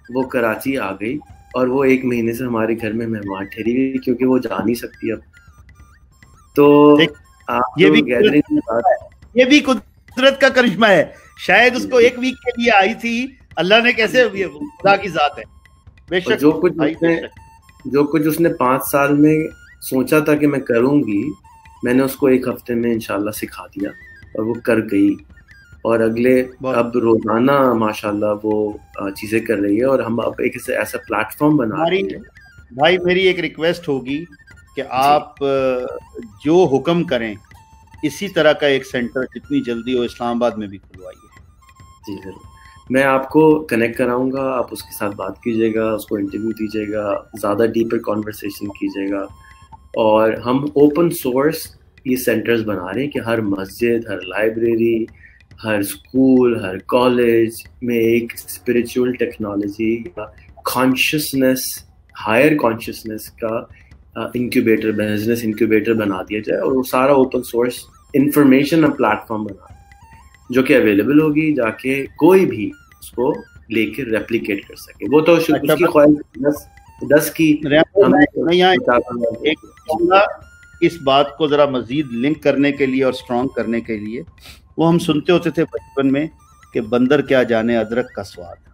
وہ کراچی آ گئی اور وہ 1 مہینے سے ہمارے گھر میں مہمان ٹھہری ہوئی کیونکہ وہ جا نہیں سکتی اب۔ تو یہ بھی قدرت کا کرشمہ ہے، شاید اس کو 1 ویک کے لیے آئی تھی، اللہ نے کیسے، خدا کی ذات ہے بے شک۔ جو کچھ اس نے 5 سال میں سوچا تھا کہ میں کروں گی، میں نے اس کو 1 ہفتے میں انشاءاللہ سکھا دیا اور وہ کر گئی، اور اب روزانہ ماشاءاللہ وہ چیزیں کر رہی ہے، اور ہم اب ایک ایسا پلیٹ فارم بنا رہے ہیں۔ بھائی میری ایک ریکویسٹ ہوگی کہ آپ جو حکم کریں اسی طرح کا ایک سینٹر جتنی جلدی ہو اسلام آباد میں بھی کھلوائیے۔ جی ضرور، میں آپ کو کنیکٹ کراؤں گا، آپ اس کے ساتھ بات کیجیے گا، اس کو انٹرویو دیجیے گا، زیادہ ڈیپر کانورسیشن کیجیے گا، اور ہم اوپن سورس یہ سینٹرز بنا رہے ہیں کہ ہر مسجد، ہر لائبریری، ہر اسکول، ہر کالج میں ایک اسپرچول ٹیکنالوجی کا کانشیسنیس، ہائر کانشیسنیس کا انکیوبیٹر، بزنس انکیوبیٹر بنا دیا جائے، اور وہ سارا اوپن سورس انفارمیشن اور پلیٹ فارم بنا جو کہ اویلیبل ہوگی، جا کے کوئی بھی اس کو لے کے ریپلیکیٹ کر سکے۔ وہ تو اس کی خواہش 10 کی۔ اس بات کو ذرا مزید لنک کرنے کے لیے اور اسٹرانگ کرنے کے لیے، وہ ہم سنتے ہوتے تھے بچپن میں کہ بندر کیا جانے ادرک کا سواد،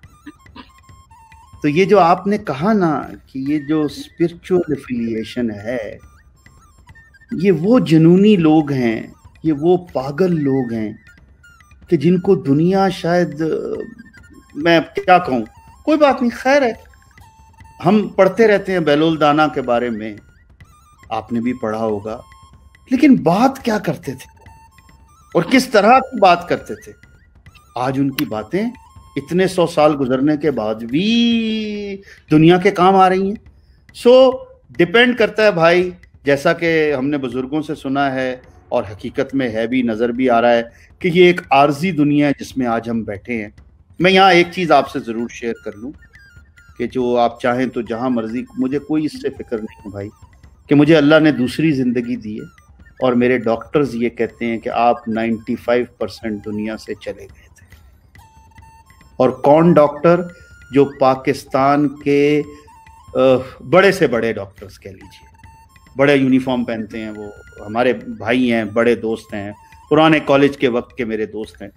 تو یہ جو آپ نے کہا نا کہ یہ جو اسپرچول افیلیشن ہے، یہ وہ جنونی لوگ ہیں، یہ وہ پاگل لوگ ہیں کہ جن کو دنیا شاید، میں کیا کہوں، کوئی بات نہیں، خیر ہے، ہم پڑھتے رہتے ہیں بیلول دانا کے بارے میں، آپ نے بھی پڑھا ہوگا، لیکن بات کیا کرتے تھے اور کس طرح کی بات کرتے تھے؟ آج ان کی باتیں اتنے 100 سال گزرنے کے بعد بھی دنیا کے کام آ رہی ہیں. سو ڈپینڈ کرتا ہے بھائی, جیسا کہ ہم نے بزرگوں سے سنا ہے اور حقیقت میں ہے بھی, نظر بھی آ رہا ہے کہ یہ ایک عارضی دنیا ہے جس میں آج ہم بیٹھے ہیں. میں یہاں ایک چیز آپ سے ضرور شیئر کر لوں کہ جو آپ چاہیں تو جہاں مرضی, مجھے کوئی اس سے فکر نہیں ہے بھائی کہ مجھے اللہ نے دوسری زندگی دی ہے, اور میرے ڈاکٹرز یہ کہتے ہیں کہ آپ 95% دنیا سے چلے گئے تھے. اور کون ڈاکٹر؟ جو پاکستان کے بڑے سے بڑے ڈاکٹرز کہہ لیجیے, بڑے یونیفارم پہنتے ہیں, وہ ہمارے بھائی ہیں, بڑے دوست ہیں, پرانے کالج کے وقت کے میرے دوست ہیں.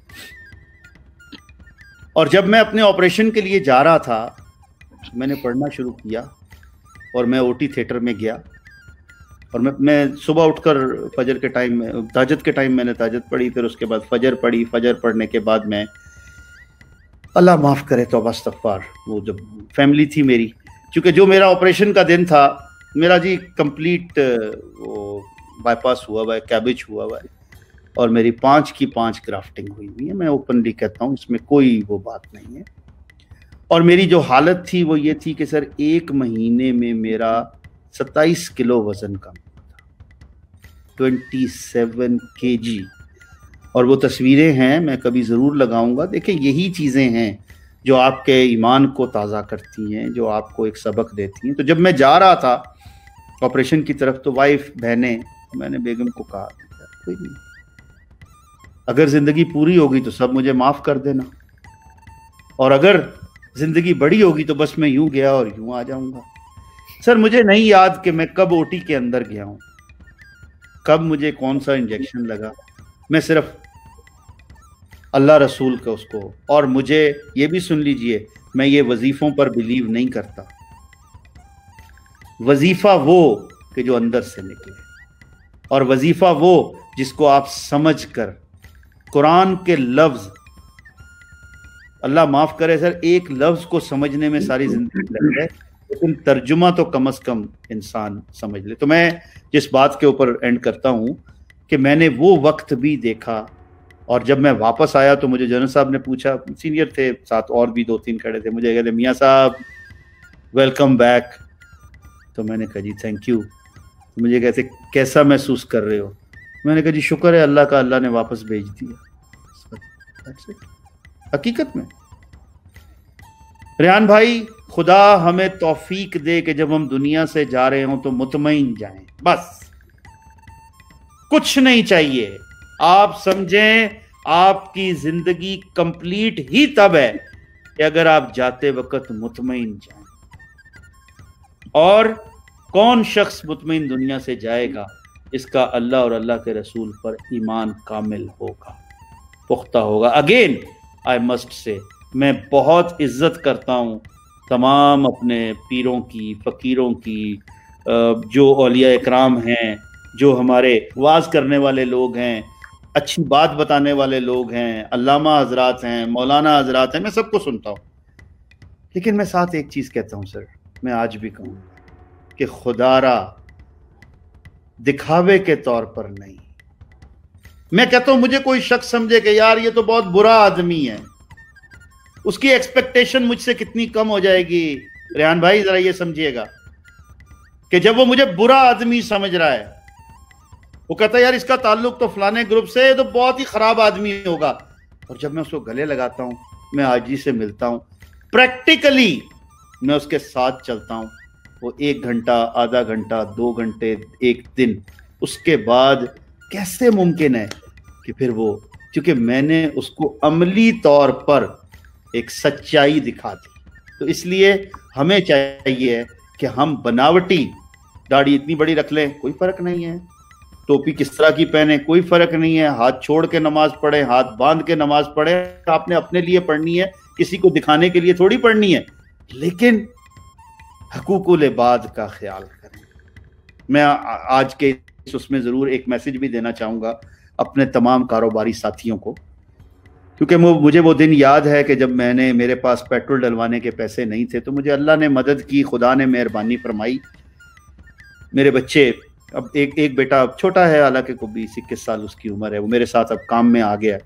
اور جب میں اپنے آپریشن کے لیے جا رہا تھا, میں نے پڑھنا شروع کیا اور میں او ٹی تھیٹر میں گیا, اور میں صبح اٹھ کر فجر کے ٹائم میں, تہجد کے ٹائم میں نے تہجد پڑھی, پھر اس کے بعد فجر پڑھی. فجر پڑھنے کے بعد میں, اللہ معاف کرے, توبہ استغفار, وہ جب فیملی تھی میری, چونکہ جو میرا آپریشن کا دن تھا, میرا جی کمپلیٹ وہ بائی پاس ہوا ہوا ہے, کیبج ہوا ہوا ہے, اور میری 5 کی 5 گرافٹنگ ہوئی ہوئی ہے. میں اوپنلی کہتا ہوں, اس میں کوئی وہ بات نہیں ہے. اور میری جو حالت تھی وہ یہ تھی کہ سر 1 مہینے میں میرا 27 کلو وزن کم ہوا تھا, 27 kg. اور وہ تصویریں ہیں, میں کبھی ضرور لگاؤں گا. دیکھیں, یہی چیزیں ہیں جو آپ کے ایمان کو تازہ کرتی ہیں, جو آپ کو ایک سبق دیتی ہیں. تو جب میں جا رہا تھا آپریشن کی طرف, تو وائف, بہنیں, میں نے بیگم کو کہا کوئی نہیں, اگر زندگی پوری ہوگی تو سب مجھے معاف کر دینا, اور اگر زندگی بڑی ہوگی تو بس میں یوں گیا اور یوں آ جاؤں گا. سر مجھے نہیں یاد کہ میں کب او ٹی کے اندر گیا ہوں, کب مجھے کون سا انجیکشن لگا. میں صرف اللہ رسول کا اس کو, اور مجھے یہ بھی سن لیجئے, میں یہ وظیفوں پر بلیو نہیں کرتا. وظیفہ وہ کہ جو اندر سے نکلے, اور وظیفہ وہ جس کو آپ سمجھ کر قرآن کے لفظ, اللہ معاف کرے سر, ایک لفظ کو سمجھنے میں ساری زندگی لگ جائے, لیکن ترجمہ تو کم از کم انسان سمجھ لے. تو میں جس بات کے اوپر اینڈ کرتا ہوں کہ میں نے وہ وقت بھی دیکھا, اور جب میں واپس آیا تو مجھے جنرل صاحب نے پوچھا, سینئر تھے ساتھ, اور بھی 2-3 کھڑے تھے, مجھے کہتے میاں صاحب ویلکم بیک. تو میں نے کہا جی تھینک یو. مجھے کہتے کیسا محسوس کر رہے ہو؟ میں نے کہا جی شکر ہے اللہ کا, اللہ نے واپس بھیج دیا. حقیقت میں ریحان بھائی, خدا ہمیں توفیق دے کہ جب ہم دنیا سے جا رہے ہوں تو مطمئن جائیں, بس کچھ نہیں چاہیے. آپ سمجھیں آپ کی زندگی کمپلیٹ ہی تب ہے کہ اگر آپ جاتے وقت مطمئن جائیں. اور کون شخص مطمئن دنیا سے جائے گا؟ اس کا اللہ اور اللہ کے رسول پر ایمان کامل ہوگا, پختہ ہوگا. اگین آئی مسٹ سے, میں بہت عزت کرتا ہوں تمام اپنے پیروں کی, فقیروں کی, جو اولیاء اکرام ہیں, جو ہمارے واعظ کرنے والے لوگ ہیں, اچھی بات بتانے والے لوگ ہیں, علامہ حضرات ہیں, مولانا حضرات ہیں, میں سب کو سنتا ہوں. لیکن میں ساتھ ایک چیز کہتا ہوں سر, میں آج بھی کہوں کہ خدا را دکھاوے کے طور پر نہیں. میں کہتا ہوں مجھے کوئی شخص سمجھے کہ یار یہ تو بہت برا آدمی ہے, اس کی ایکسپیکٹیشن مجھ سے کتنی کم ہو جائے گی. ریحان بھائی ذرا یہ سمجھیے گا کہ جب وہ مجھے برا آدمی سمجھ رہا ہے, وہ کہتا ہے یار اس کا تعلق تو فلانے گروپ سے ہے, تو بہت ہی خراب آدمی ہوگا, اور جب میں اس کو گلے لگاتا ہوں, میں آجی سے ملتا ہوں, پریکٹیکلی میں اس کے ساتھ چلتا ہوں, وہ 1 گھنٹہ, آدھا گھنٹہ, 2 گھنٹے, 1 دن, اس کے بعد کیسے ممکن ہے کہ پھر وہ, کیونکہ میں نے اس کو عملی طور پر ایک سچائی دکھا دی. تو اس لیے ہمیں چاہیے کہ ہم بناوٹی داڑھی اتنی بڑی رکھ لیں, کوئی فرق نہیں ہے, ٹوپی کس طرح کی پہنے کوئی فرق نہیں ہے, ہاتھ چھوڑ کے نماز پڑھیں, ہاتھ باندھ کے نماز پڑھیں, آپ نے اپنے لیے پڑھنی ہے, کسی کو دکھانے کے لیے تھوڑی پڑھنی ہے, لیکن حقوق العباد کا خیال کریں. میں آج کے اس میں ضرور ایک میسج بھی دینا چاہوں گا اپنے تمام کاروباری ساتھیوں کو, کیونکہ مجھے وہ دن یاد ہے کہ جب میرے پاس پیٹرول ڈلوانے کے پیسے نہیں تھے, تو مجھے اللہ نے مدد کی, خدا نے مہربانی فرمائی. میرے بچے, اب ایک بیٹا چھوٹا ہے, حالانکہ کو 20-21 سال اس کی عمر ہے, وہ میرے ساتھ اب کام میں آ گیا ہے.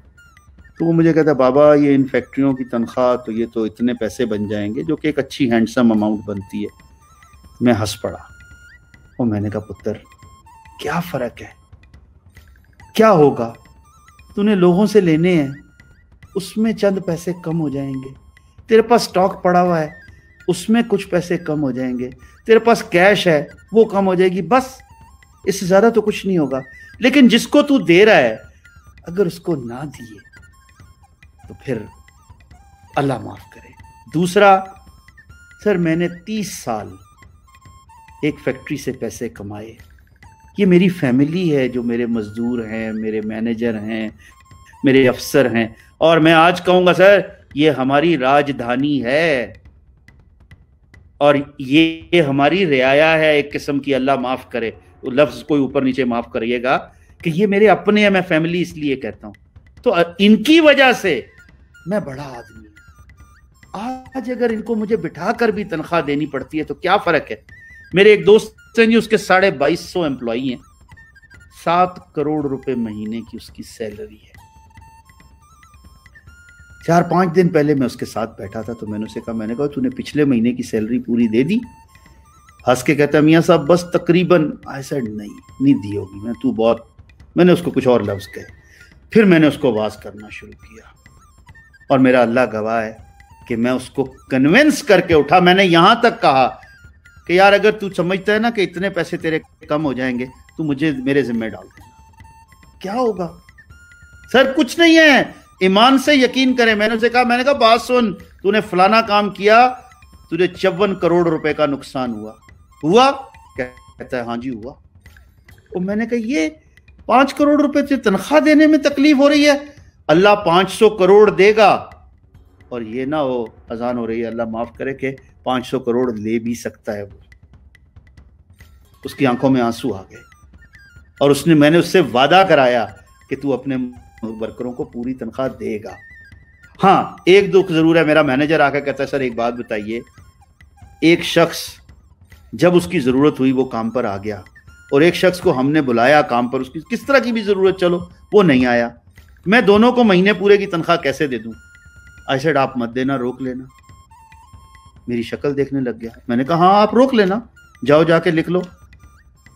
تو وہ مجھے کہتا ہے بابا یہ ان فیکٹریوں کی تنخواہ تو یہ تو اتنے پیسے بن جائیں گے، جو کہ ایک اچھی ہینڈسم اماؤنٹ بنتی ہے۔ میں ہنس پڑا اور میں نے کہا پتر کیا فرق ہے، کیا ہوگا، تو نے لوگوں سے لینے ہیں، اس میں چند پیسے کم ہو جائیں گے، تیرے پاس سٹاک پڑا ہوا ہے اس میں کچھ پیسے کم ہو جائیں گے، تیرے پاس کیش ہے وہ کم ہو جائے گی، بس اس سے زیادہ تو کچھ نہیں ہوگا۔ لیکن جس کو تو دے رہا ہے اگر اس کو نہ دیے تو پھر اللہ معاف کرے۔ دوسرا، سر میں نے 30 سال ایک فیکٹری سے پیسے کمائے، یہ میری فیملی ہے، جو میرے مزدور ہیں، میرے مینیجر ہیں، میرے افسر ہیں، اور میں آج کہوں گا سر یہ ہماری راجدھانی ہے اور یہ ہماری رعایا ہے ایک قسم کی، اللہ معاف کرے لفظ کوئی اوپر نیچے معاف کریے گا، کہ یہ میرے اپنے ہیں، میں فیملی اس لیے کہتا ہوں، تو ان کی وجہ سے میں بڑا آدمی ہوں۔ آج اگر ان کو مجھے بٹھا کر بھی تنخواہ دینی پڑتی ہے تو کیا فرق ہے؟ میرے ایک دوست ہیں جی، اس کے 2250 امپلائی ہیں، 7 کروڑ روپے مہینے کی اس کی سیلری ہے۔ 4-5 دن پہلے میں اس کے ساتھ بیٹھا تھا تو میں نے اسے کہا، میں نے کہا تو نے پچھلے مہینے کی سیلری پوری دے دی؟ ہنس کے کہتا ہے میاں صاحب بس تقریباً۔ آئی سیڈ نہیں دی ہوگی، میں نے اس کو کچھ اور لفظ کہے، پھر میں نے اس کو واز کرنا شروع کیا، اور میرا اللہ گواہ ہے کہ میں اس کو کنونس کر کے اٹھا۔ میں نے یہاں تک کہا کہ یار اگر تو سمجھتا ہے نا کہ اتنے پیسے تیرے کم ہو جائیں گے تو مجھے میرے ذمہ ڈال دینا، کیا ہوگا؟ سر کچھ نہیں ہے، ایمان سے یقین کریں۔ میں نے اسے کہا، میں نے کہا بات سن، تو نے فلانا کام کیا، تجھے 54 کروڑ روپے کا نقصان ہوا؟ کہتا ہے ہاں جی ہوا۔ اور میں نے کہا یہ 5 کروڑ روپے تجھے تنخواہ دینے میں تکلیف ہو رہی ہے، اللہ 500 کروڑ دے گا، اور یہ نہ ہو اذان ہو رہی ہے، اللہ معاف کرے کہ 500 کروڑ لے بھی سکتا ہے وہ۔ اس کی آنکھوں میں آنسو آ گئے، اور میں نے اس سے وعدہ کرایا کہ تو اپنے ورکروں کو پوری تنخواہ دے گا۔ ہاں ایک دکھ ضرور ہے، میرا مینیجر آ کے کہتا ہے سر ایک بات بتائیے، ایک شخص جب اس کی ضرورت ہوئی وہ کام پر آ گیا، اور ایک شخص کو ہم نے بلایا کام پر، اس کی کس طرح کی بھی ضرورت چلو وہ نہیں آیا، میں دونوں کو مہینے پورے کی تنخواہ کیسے دے دوں؟ آئی سیڈ آپ مت دینا، روک لینا۔ میری شکل دیکھنے لگ گیا، میں نے کہا ہاں آپ روک لینا، جاؤ جا کے لکھ لو۔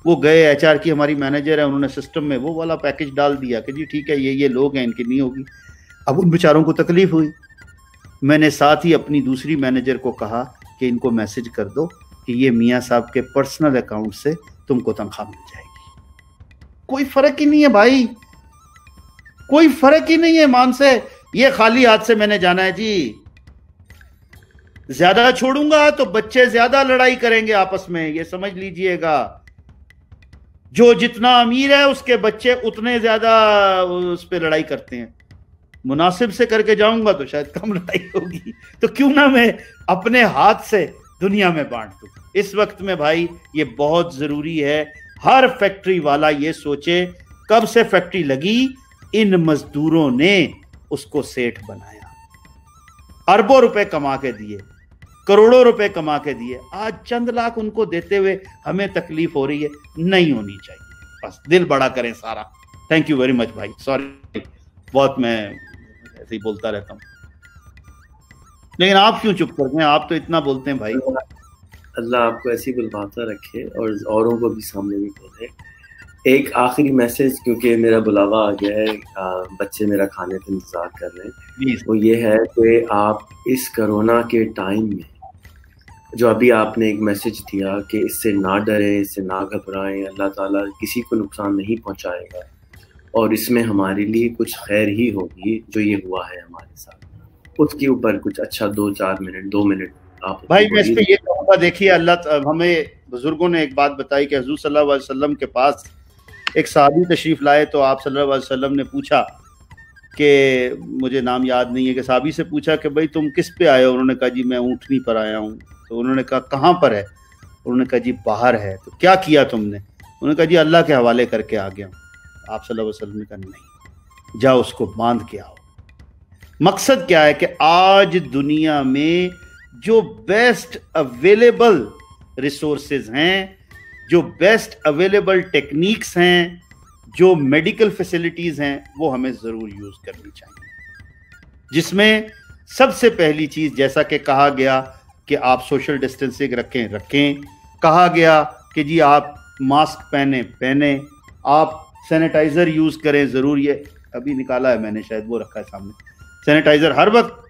وہ گئے، ایچ آر کی ہماری مینیجر ہے، انہوں نے سسٹم میں وہ والا پیکج ڈال دیا کہ جی ٹھیک ہے یہ لوگ ہیں، ان کی نہیں ہوگی۔ اب ان بیچاروں کو تکلیف ہوئی، میں نے ساتھ ہی اپنی دوسری مینیجر کو کہا کہ ان کو میسج کر دو کہ یہ میاں صاحب کے پرسنل اکاؤنٹ سے تم کو تنخواہ مل جائے گی۔ کوئی فرق ہی نہیں ہے بھائی، کوئی فرق ہی نہیں ہے مان سے، یہ خالی ہاتھ سے میں نے جانا ہے جی۔ زیادہ چھوڑوں گا تو بچے زیادہ لڑائی کریں گے آپس میں، یہ سمجھ لیجئے گا، جو جتنا امیر ہے اس کے بچے اتنے زیادہ اس پہ لڑائی کرتے ہیں۔ مناسب سے کر کے جاؤں گا تو شاید کم لڑائی ہوگی، تو کیوں نہ میں اپنے ہاتھ سے دنیا میں بانٹ دوں۔ اس وقت میں بھائی یہ بہت ضروری ہے، ہر فیکٹری والا یہ سوچے کب سے فیکٹری لگی، ان مزدوروں نے اس کو سیٹھ بنایا، اربوں روپے کما کے دیے، کروڑوں روپے کما کے دیے، آج چند لاکھ ان کو دیتے ہوئے ہمیں تکلیف ہو رہی ہے، نہیں ہونی چاہیے، بس دل بڑا کریں سارا۔ تھینک یو ویری مچ بھائی، سوری بہت میں ایسے ہی بولتا رہتا ہوں، لیکن آپ کیوں چپ کرتے ہیں؟ آپ تو اتنا بولتے ہیں بھائی۔ اللہ آپ کو ایسی بلواتا رکھے اور اوروں کو بھی سامنے بھی بولے۔ ایک آخری میسج، کیونکہ میرا بلاوا آ گیا ہے، بچے میرا کھانے کا انتظار کر رہے ہیں، وہ یہ ہے کہ آپ اس کرونا کے ٹائم میں جو ابھی آپ نے ایک میسج دیا کہ اس سے نہ ڈریں، اس سے نہ گھبرائیں، اللہ تعالیٰ کسی کو نقصان نہیں پہنچائے گا، اور اس میں ہمارے لیے کچھ خیر ہی ہوگی جو یہ ہوا ہے ہمارے ساتھ، اس کے اوپر کچھ اچھا 2 منٹ آپ بھائی میں اس پہ یہ کہوں گا، دیکھیے اللہ ہمیں بزرگوں نے ایک بات بتائی کہ حضور صلی اللہ علیہ وسلم کے پاس ایک صحابی تشریف لائے، تو آپ صلی اللہ علیہ وسلم نے پوچھا کہ مجھے نام یاد نہیں ہے، کہ صحابی سے پوچھا کہ بھائی تم کس پہ آئے ہو؟ انہوں نے کہا جی میں اونٹنی پر آیا ہوں۔ تو انہوں نے کہا کہاں پر ہے؟ انہوں نے کہا جی باہر ہے۔ تو کیا کیا تم نے؟ انہوں نے کہا جی اللہ کے حوالے کر کے آ گیا ہوں۔ آپ صلی اللہ علیہ وسلم نے کہا نہیں، جاؤ اس کو باندھ کے آؤ۔ مقصد کیا ہے کہ آج دنیا میں جو بیسٹ اویلیبل ریسورسز ہیں، جو بیسٹ اویلیبل ٹیکنیکس ہیں، جو میڈیکل فیسلٹیز ہیں، وہ ہمیں ضرور یوز کرنی چاہیے۔ جس میں سب سے پہلی چیز جیسا کہ کہا گیا کہ آپ سوشل ڈسٹینسنگ رکھیں، کہا گیا کہ جی آپ ماسک پہنیں، آپ سینیٹائزر یوز کریں، ضرور یہ ابھی نکالا ہے میں نے، شاید وہ رکھا ہے سامنے، سینیٹائزر ہر وقت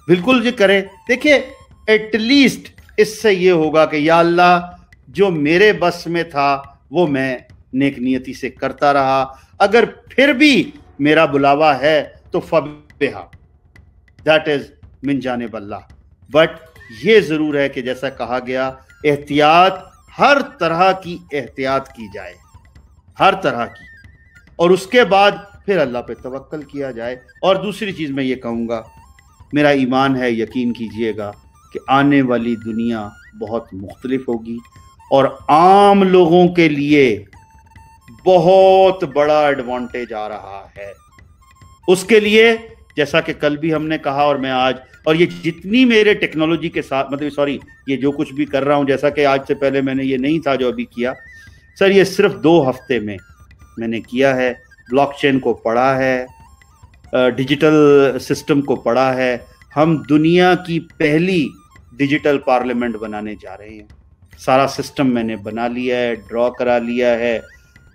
بالکل یہ کریں۔ دیکھیں ایٹ لیسٹ اس سے یہ ہوگا کہ یا اللہ جو میرے بس میں تھا وہ میں نیک نیتی سے کرتا رہا، اگر پھر بھی میرا بلاوا ہے تو فبہا، دیٹ از من جانب اللہ۔ بٹ یہ ضرور ہے کہ جیسا کہا گیا احتیاط، ہر طرح کی احتیاط کی جائے، ہر طرح کی، اور اس کے بعد پھر اللہ پہ توکل کیا جائے۔ اور دوسری چیز میں یہ کہوں گا، میرا ایمان ہے، یقین کیجئے گا کہ آنے والی دنیا بہت مختلف ہوگی اور عام لوگوں کے لیے بہت بڑا ایڈوانٹیج آ رہا ہے۔ اس کے لیے جیسا کہ کل بھی ہم نے کہا اور میں آج، اور یہ جتنی میرے ٹیکنالوجی کے ساتھ یہ جو کچھ بھی کر رہا ہوں، جیسا کہ آج سے پہلے میں نے یہ نہیں تھا جو ابھی کیا سر، یہ صرف 2 ہفتے میں نے کیا ہے۔ بلاک چین کو پڑھا ہے، ڈیجیٹل سسٹم کو پڑھا ہے، ہم دنیا کی پہلی ڈیجیٹل پارلیمنٹ بنانے جا رہے ہیں۔ سارا سسٹم میں نے بنا لیا ہے، ڈرا کرا لیا ہے،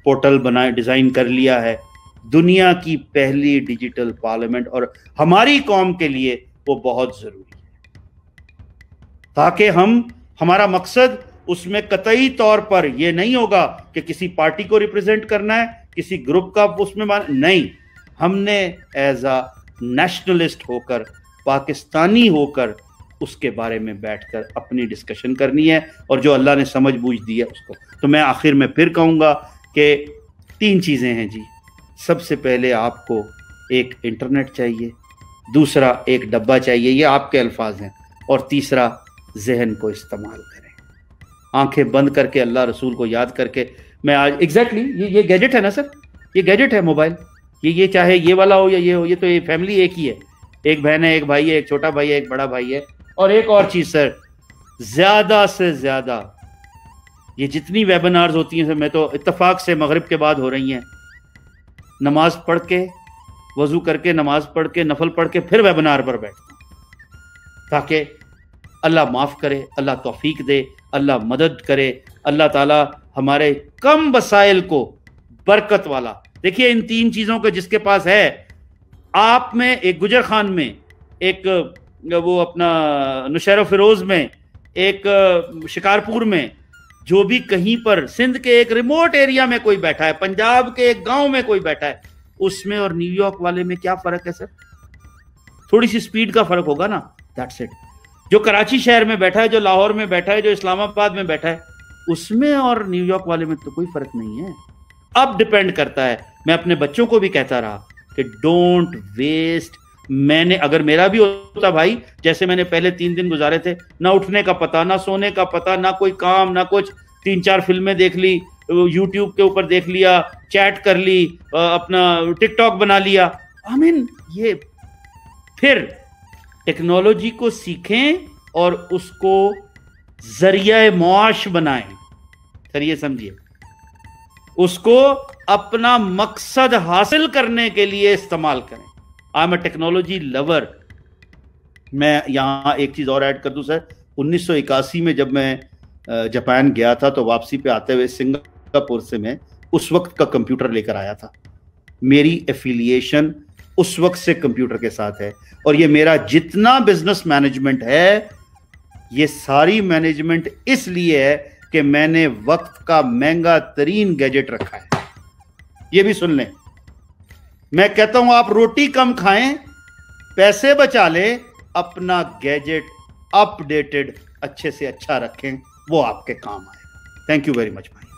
پورٹل ڈیزائن کر لیا ہے، دنیا کی پہلی ڈیجیٹل پارلیمنٹ، اور ہماری قوم کے لیے وہ بہت ضروری ہے تاکہ ہمارا مقصد اس میں قطعی طور پر یہ نہیں ہوگا کہ کسی پارٹی کو ریپرزینٹ کرنا ہے، کسی گروپ کا اس میں نہیں، ہم نے ایز اے نیشنلسٹ ہو کر، پاکستانی ہو کر اس کے بارے میں بیٹھ کر اپنی ڈسکشن کرنی ہے، اور جو اللہ نے سمجھ بوجھ دی ہے اس کو۔ تو میں آخر میں پھر کہوں گا کہ 3 چیزیں ہیں جی۔ سب سے پہلے آپ کو ایک انٹرنیٹ چاہیے، دوسرا ایک ڈبہ چاہیے، یہ آپ کے الفاظ ہیں، اور تیسرا ذہن کو استعمال کریں، آنکھیں بند کر کے اللہ رسول کو یاد کر کے۔ میں آج ایگزیکٹلی یہ گیجٹ ہے نا سر، یہ گیجٹ ہے موبائل، یہ چاہے یہ والا ہو یا یہ ہو، یہ تو یہ فیملی ایک ہی ہے، ایک بہن ہے، ایک بھائی ہے، ایک چھوٹا بھائی ہے، ایک بڑا بھائی ہے۔ اور ایک اور چیز سر، زیادہ سے زیادہ یہ جتنی ویبنارز ہوتی ہیں سر، میں تو اتفاق سے مغرب کے بعد ہو رہی ہیں، نماز پڑھ کے، وضو کر کے، نماز پڑھ کے، نفل پڑھ کے پھر ویبنار پر بیٹھتا ہوں، تاکہ اللہ معاف کرے، اللہ توفیق دے، اللہ مدد کرے، اللہ تعالی ہمارے کم وسائل کو برکت والا۔ دیکھیے ان 3 چیزوں کا جس کے پاس ہے، آپ میں ایک گجر خان میں، ایک وہ اپنا نشیر و فیروز میں، ایک شکارپور میں، جو بھی کہیں پر سندھ کے ایک ریموٹ ایریا میں کوئی بیٹھا ہے، پنجاب کے ایک گاؤں میں کوئی بیٹھا ہے، اس میں اور نیو یارک والے میں کیا فرق ہے سر؟ تھوڑی سی سپیڈ کا فرق ہوگا نا، دیٹس اٹ۔ جو کراچی شہر میں بیٹھا ہے، جو لاہور میں بیٹھا ہے، جو اسلام آباد میں بیٹھا ہے، اس میں اور نیو یارک والے میں تو کوئی فرق نہیں ہے۔ اب ڈیپینڈ کرتا ہے، میں اپنے بچوں کو بھی کہتا رہا کہ ڈونٹ ویسٹ۔ میں نے اگر میرا بھی ہوتا بھائی، جیسے میں نے پہلے 3 دن گزارے تھے، نہ اٹھنے کا پتہ، نہ سونے کا پتہ، نہ کوئی کام، نہ کچھ، 3-4 فلمیں دیکھ لی، یوٹیوب کے اوپر دیکھ لیا، چیٹ کر لی، اپنا ٹک ٹاک بنا لیا۔ یہ پھر ٹیکنالوجی کو سیکھیں اور اس کو ذریعہ معاش بنائیں، سر یہ سمجھیے، اس کو اپنا مقصد حاصل کرنے کے لیے استعمال کریں۔ I am a technology lover. میں یہاں ایک چیز اور ایڈ کر دوں سر، 1981 میں جب میں جاپان گیا تھا تو واپسی پہ آتے ہوئے سنگاپور سے میں اس وقت کا کمپیوٹر لے کر آیا تھا۔ میری ایفیلیشن اس وقت سے کمپیوٹر کے ساتھ ہے، اور یہ میرا جتنا بزنس مینجمنٹ ہے، یہ ساری مینجمنٹ اس لیے ہے کہ میں نے وقت کا مہنگا ترین گیجٹ رکھا ہے۔ یہ بھی سن لیں، میں کہتا ہوں آپ روٹی کم کھائیں، پیسے بچا لیں، اپنا گیجٹ اپ ڈیٹڈ اچھے سے اچھا رکھیں، وہ آپ کے کام آئے گا۔ تھینک یو ویری مچ بھائی۔